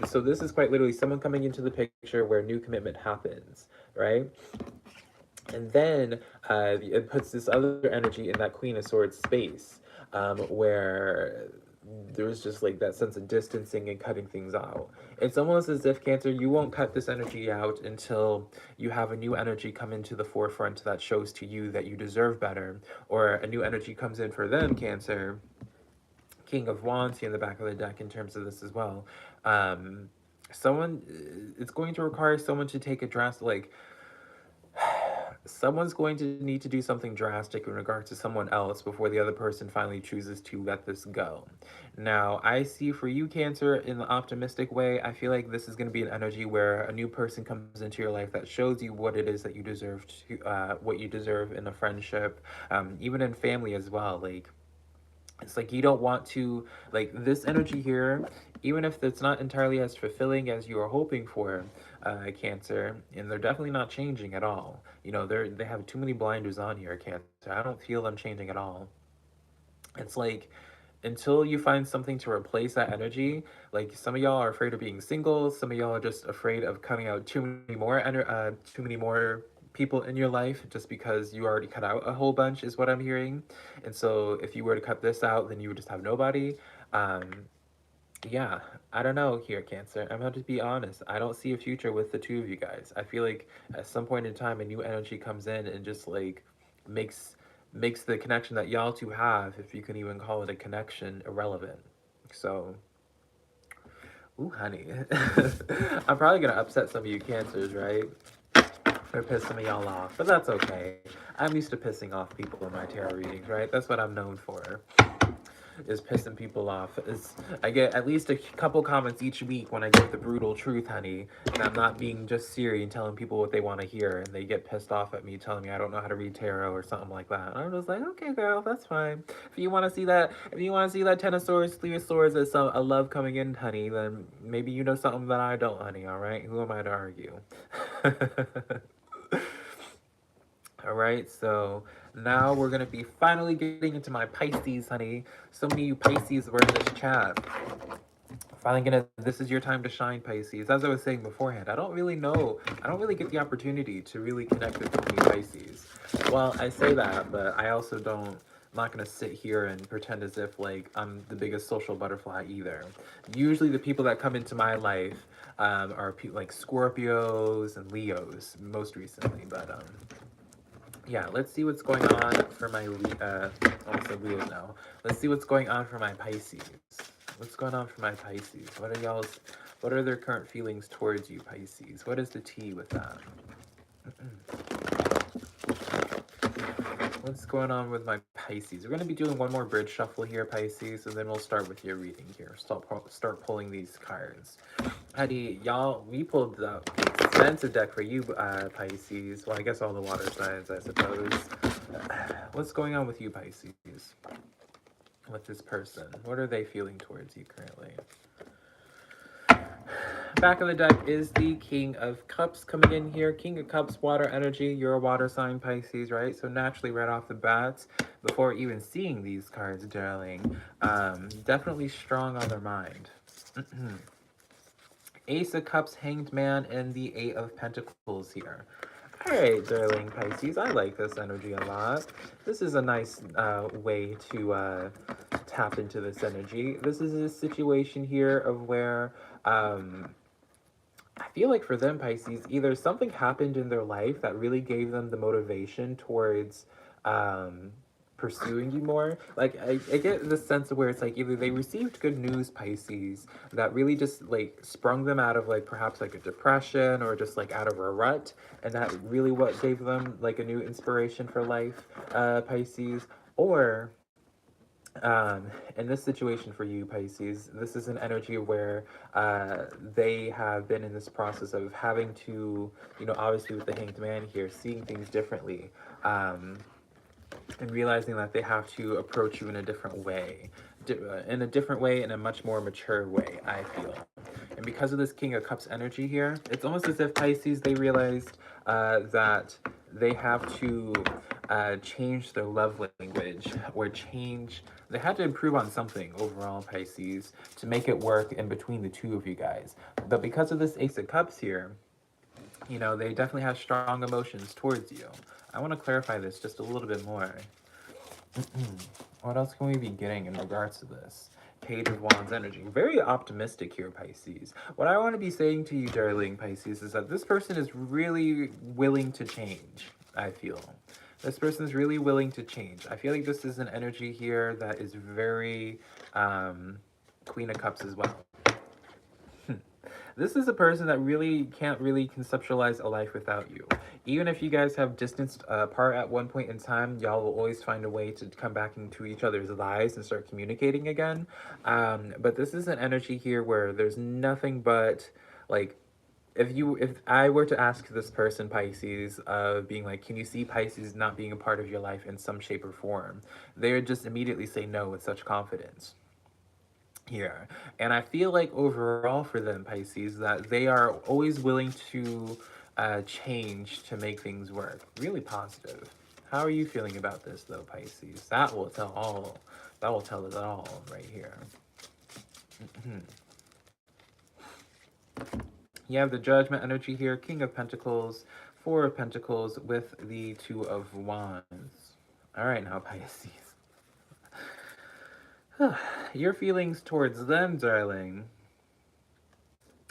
so this is quite literally someone coming into the picture where new commitment happens, right? And then it puts this other energy in that Queen of Swords space, where there's just like that sense of distancing and cutting things out. It's almost as if, Cancer, you won't cut this energy out until you have a new energy come into the forefront that shows to you that you deserve better, or a new energy comes in for them, Cancer. King of Wands here in the back of the deck in terms of this as well. It's going to require someone to take a drastic, like, someone's going to need to do something drastic in regard to someone else before the other person finally chooses to let this go. Now, I see for you, Cancer, in the optimistic way, I feel like this is going to be an energy where a new person comes into your life that shows you what it is that you deserve to, what you deserve in a friendship, even in family as well. Like, it's like you don't want to, like, this energy here, even if it's not entirely as fulfilling as you are hoping for, Cancer, and they're definitely not changing at all. They have too many blinders on here, Cancer. I don't feel them changing at all. It's like, until you find something to replace that energy, like, some of y'all are afraid of being single, some of y'all are just afraid of cutting out too many more people in your life just because you already cut out a whole bunch, is what I'm hearing. And so if you were to cut this out, then you would just have nobody. Yeah, I don't know here, Cancer. I'm going to be honest. I don't see a future with the two of you guys. I feel like at some point in time, a new energy comes in and just like makes the connection that y'all two have, if you can even call it a connection, irrelevant. So, ooh, honey. I'm probably gonna upset some of you Cancers, right? Or piss some of y'all off, but that's okay. I'm used to pissing off people in my tarot readings, right? That's what I'm known for. is pissing people off. I get at least a couple comments each week when I get the brutal truth, honey, and I'm not being just Siri and telling people what they want to hear, and they get pissed off at me telling me I don't know how to read tarot or something like that. And I'm just like, okay, girl, that's fine. If you want to see that, Ten of Swords, Three of Swords as a love coming in, honey, then maybe you know something that I don't, honey. All right, who am I to argue? All right, so now we're gonna be finally getting into my Pisces, honey. So many of you Pisces were in this chat. This is your time to shine, Pisces. As I was saying beforehand, I don't really get the opportunity to really connect with so many Pisces. Well, I say that, but I also don't, I'm not gonna sit here and pretend as if like I'm the biggest social butterfly either. Usually the people that come into my life are like Scorpios and Leos most recently, but yeah, let's see what's going on for my also Leo now. Let's see what's going on for my Pisces. What's going on for my Pisces? What are their current feelings towards you, Pisces? What is the tea with that? What's going on with my Pisces? We're going to be doing one more bridge shuffle here, Pisces, and then we'll start with your reading here. Start pulling these cards. Howdy, y'all. We pulled the expensive deck for you, Pisces. Well, I guess all the water signs, I suppose. What's going on with you, Pisces? With this person? What are they feeling towards you currently? Back of the deck is the King of Cups coming in here. King of Cups, water energy. You're a water sign, Pisces, right? So naturally, right off the bat, before even seeing these cards, darling, definitely strong on their mind. Ace of Cups, Hanged Man, and the Eight of Pentacles here. All right, darling Pisces, I like this energy a lot. This is a nice way to tap into this energy. This is a situation here of where I feel like for them, Pisces, either something happened in their life that really gave them the motivation towards pursuing you more. Like, I get the sense of where it's like either they received good news, Pisces, that really just like sprung them out of like perhaps like a depression or just like out of a rut, and that really what gave them like a new inspiration for life, Pisces. Or in this situation for you, Pisces, this is an energy where they have been in this process of having to, obviously with the Hanged Man here, seeing things differently, and realizing that they have to approach you in a different way, in a much more mature way, I feel. And because of this King of Cups energy here, it's almost as if Pisces, they realized that they have to change their love language, or they had to improve on something overall, Pisces, to make it work in between the two of you guys. But because of this Ace of Cups here, they definitely have strong emotions towards you. I want to clarify this just a little bit more. What else can we be getting in regards to this? Page of Wands energy. Very optimistic here, Pisces. What I want to be saying to you, darling Pisces, is that this person is really willing to change, I feel. This person is really willing to change. I feel like this is an energy here that is very Queen of Cups as well. This is a person that really can't really conceptualize a life without you. Even if you guys have distanced apart at one point in time, y'all will always find a way to come back into each other's lives and start communicating again. But this is an energy here where there's nothing but, like, if I were to ask this person, Pisces, being like, can you see Pisces not being a part of your life in some shape or form? They would just immediately say no with such confidence here. And I feel like overall for them, Pisces, that they are always willing to change to make things work. Really positive. How are you feeling about this though, Pisces? That will tell it all right here. You have the Judgment energy here, King of Pentacles, Four of Pentacles with the Two of Wands. All right, now, Pisces. Your feelings towards them, darling.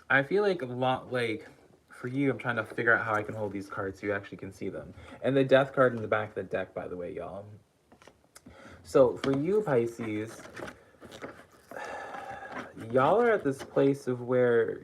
I feel like a lot, like, for you, I'm trying to figure out how I can hold these cards so you actually can see them. And the Death card in the back of the deck, by the way, y'all. So, for you, Pisces, y'all are at this place of where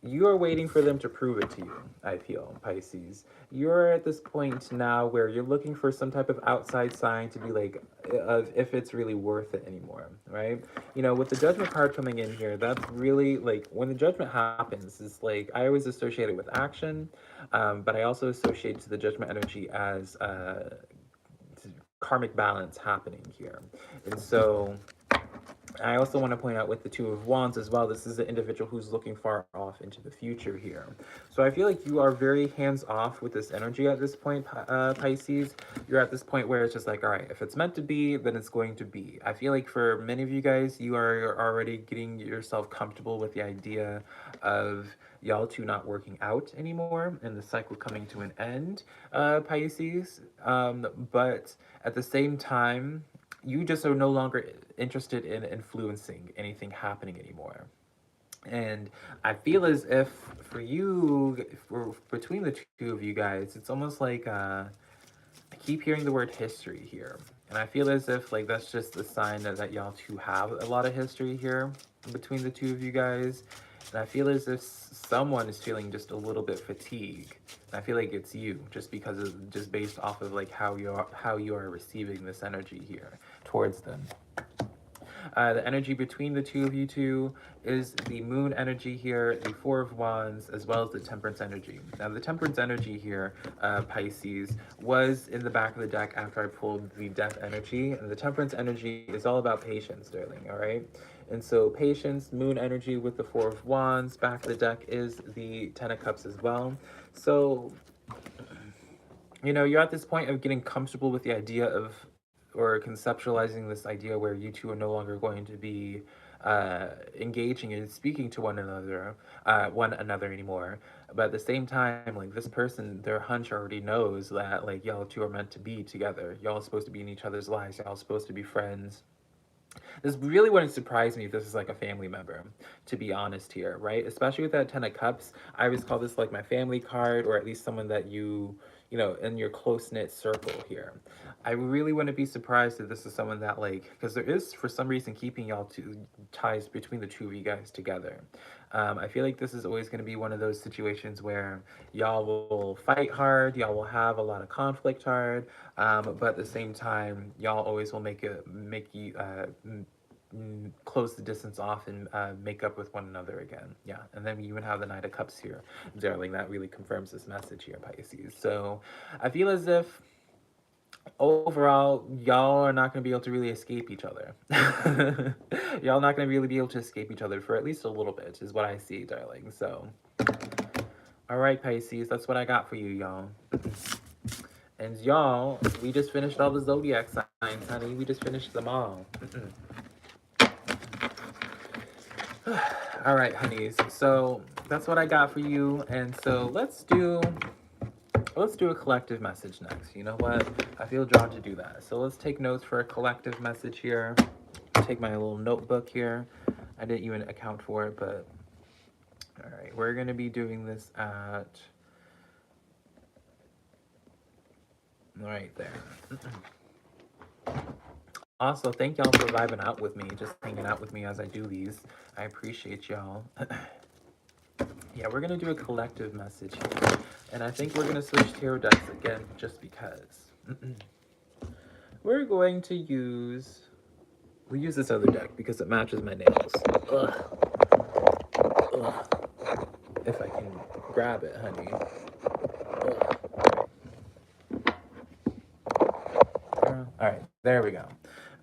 you are waiting for them to prove it to you, I feel, Pisces. You're at this point now where you're looking for some type of outside sign to be like, if it's really worth it anymore, right? You know, with the Judgment card coming in here, that's really like, when the Judgment happens, it's like, I always associate it with action, but I also associate to the Judgment energy as karmic balance happening here. And so I also want to point out with the Two of Wands as well, this is an individual who's looking far off into the future here. So I feel like you are very hands-off with this energy at this point, Pisces. You're at this point where it's just like, all right, if it's meant to be, then it's going to be. I feel like for many of you guys, you are already getting yourself comfortable with the idea of y'all two not working out anymore and the cycle coming to an end, Pisces. But at the same time, you just are no longer interested in influencing anything happening anymore. And I feel as if for you, between the two of you guys, it's almost like I keep hearing the word history here. And I feel as if like that's just a sign that y'all two have a lot of history here between the two of you guys. And I feel as if someone is feeling just a little bit fatigued. And I feel like it's you, just because of just based off of like how you are receiving this energy here towards them. The energy between the two of you two is the moon energy here, the Four of Wands, as well as the temperance energy. Now, the temperance energy here, Pisces, was in the back of the deck after I pulled the death energy. And the temperance energy is all about patience, darling, all right? And so patience, moon energy with the Four of Wands, back of the deck is the Ten of Cups as well. So, you know, you're at this point of getting comfortable with the idea of, or conceptualizing this idea where you two are no longer going to be engaging and speaking to one another anymore. But at the same time, like this person, their hunch already knows that like y'all two are meant to be together. Y'all are supposed to be in each other's lives. Y'all are supposed to be friends. This really wouldn't surprise me if this is like a family member, to be honest here, right? Especially with that Ten of Cups, I always call this like my family card, or at least someone that you know, in your close-knit circle here. I really wouldn't be surprised if this is someone that like, because there is for some reason keeping y'all two ties between the two of you guys together. I feel like this is always going to be one of those situations where y'all will fight hard, y'all will have a lot of conflict hard, but at the same time, y'all always will make you close the distance off and make up with one another again. Yeah, and then you even have the Knight of Cups here, darling. That really confirms this message here, Pisces. So I feel as if overall, y'all are not going to be able to really escape each other. Y'all not going to really be able to escape each other for at least a little bit, is what I see, darling. So, all right, Pisces, that's what I got for you, y'all. And y'all, we just finished all the Zodiac signs, honey. We just finished them all. All right, honeys. So that's what I got for you. And so let's do a collective message next. You know what? I feel drawn to do that. So let's take notes for a collective message here. Take my little notebook here. I didn't even account for it, but all right. We're going to be doing this at right there. Also, thank y'all for vibing out with me, just hanging out with me as I do these. I appreciate y'all. Yeah, we're going to do a collective message here. And I think we're going to switch tarot decks again just because. We're going to use... We'll use this other deck because it matches my nails. Ugh. If I can grab it, honey. All right, there we go.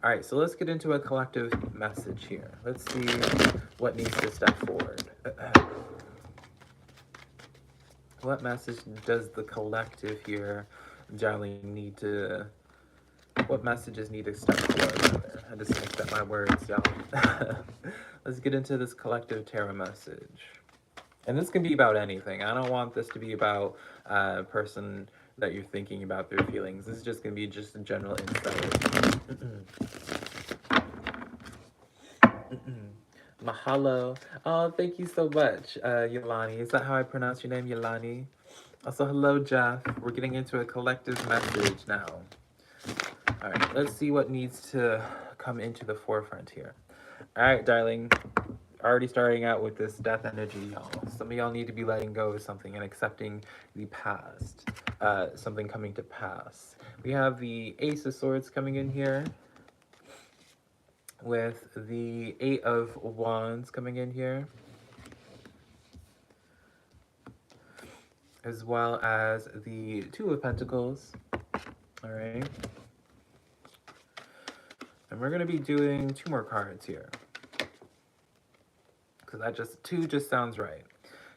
All right, so let's get into a collective message here. Let's see what needs to step forward. What message does the collective here, darling, need to... What messages need to step forward? I just mixed up my words, y'all. Let's get into this collective tarot message. And this can be about anything. I don't want this to be about a person that you're thinking about their feelings. This is just going to be just a general insight. Mahalo. Oh, thank you so much, Yolani. Is that how I pronounce your name, Yolani? Also, hello, Jeff. We're getting into a collective message now. All right, let's see what needs to come into the forefront here. All right, darling. already starting out with this death energy, y'all. Some of y'all need to be letting go of something and accepting the past, something coming to pass. We have the Ace of Swords coming in here with the Eight of Wands coming in here, as well as the Two of Pentacles. All right. And we're going to be doing 2 more cards here, because that two just sounds right.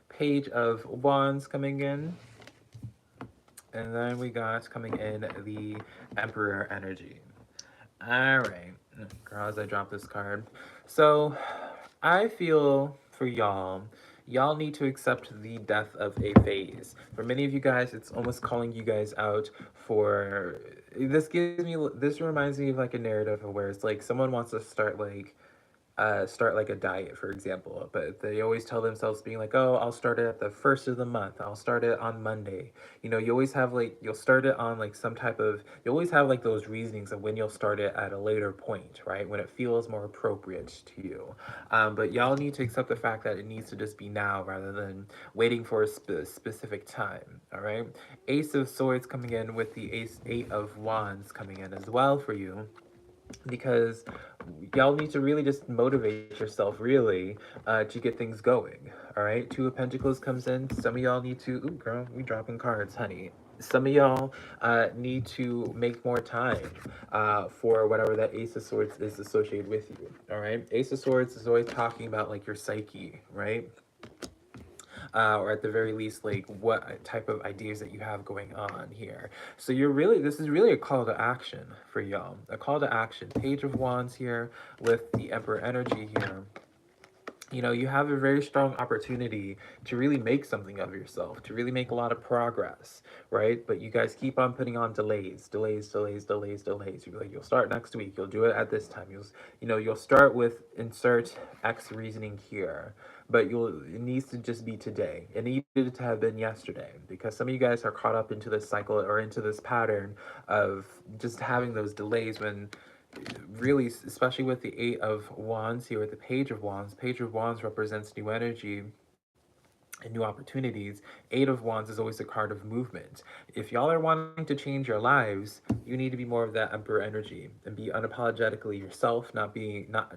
Page of Wands coming in, and then we got coming in the Emperor energy. All right, girl, as I drop this card. So I feel for y'all need to accept the death of a phase. For many of you guys, it's almost calling you guys out for this. This reminds me of like a narrative of where it's like someone wants to start like a diet, for example, but they always tell themselves being like, oh, I'll start it at the first of the month, I'll start it on Monday. You know, you always have like, you'll start it on like some type of, you always have like those reasonings of when you'll start it at a later point, right, when it feels more appropriate to you. But y'all need to accept the fact that it needs to just be now rather than waiting for a specific time. All right, Ace of Swords coming in with the Eight of Wands coming in as well for you, because y'all need to really just motivate yourself really to get things going. All right, Two of Pentacles comes in. Some of y'all need to, ooh girl, we dropping cards, honey. Some of y'all need to make more time for whatever that Ace of Swords is associated with you. All right, Ace of Swords is always talking about like your psyche, right? Or at the very least, like what type of ideas that you have going on here. So this is really a call to action for y'all. A call to action. Page of Wands here with the Emperor energy here. You know, you have a very strong opportunity to really make something of yourself, to really make a lot of progress, right? But you guys keep on putting on delays. You're like, you'll start next week. You'll do it at this time. You'll start with insert X reasoning here, but it needs to just be today. It needed to have been yesterday, because some of you guys are caught up into this cycle or into this pattern of just having those delays when really, especially with the Eight of Wands here with the Page of Wands. Page of Wands represents new energy and new opportunities. Eight of Wands is always a card of movement. If y'all are wanting to change your lives, you need to be more of that Emperor energy and be unapologetically yourself, not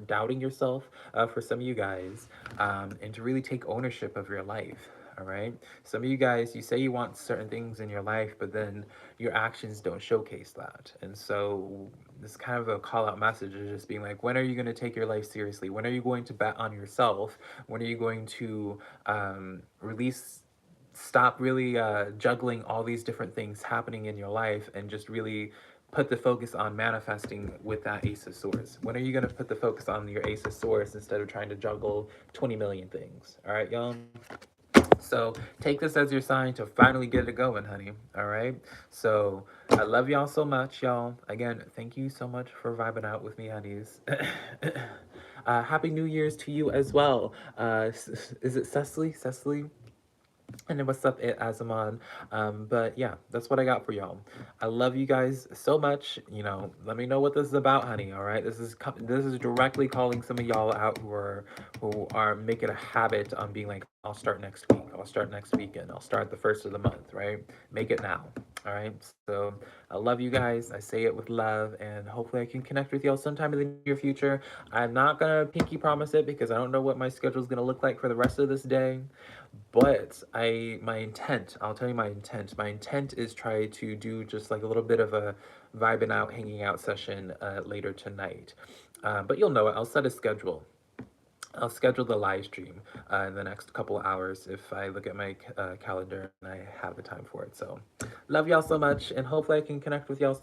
doubting yourself for some of you guys, and to really take ownership of your life. All right, some of you guys, you say you want certain things in your life, but then your actions don't showcase that. And so this kind of a call out message is just being like, when are you going to take your life seriously? When are you going to bet on yourself? When are you going to stop really juggling all these different things happening in your life and just really put the focus on manifesting with that Ace of Swords? When are you going to put the focus on your Ace of Swords instead of trying to juggle 20 million things? All right, y'all? So take this as your sign to finally get it going, honey. All right. So I love y'all so much, y'all. Again, thank you so much for vibing out with me, honeys. Happy New Year's to you as well. Is it Cecily? And then what's up, Azaman? But yeah, that's what I got for y'all. I love you guys so much. You know, let me know what this is about, honey. All right, this is directly calling some of y'all out who are making a habit on being like, I'll start next week. I'll start next weekend. I'll start the first of the month. Right? Make it now. All right. So I love you guys. I say it with love, and hopefully I can connect with y'all sometime in the near future. I'm not gonna pinky promise it because I don't know what my schedule is gonna look like for the rest of this day. But my intent, I'll tell you my intent. My intent is try to do just like a little bit of a vibing out, hanging out session later tonight. But you'll know it. I'll set a schedule. I'll schedule the live stream in the next couple hours if I look at my calendar and I have the time for it. So love y'all so much, and hopefully I can connect with y'all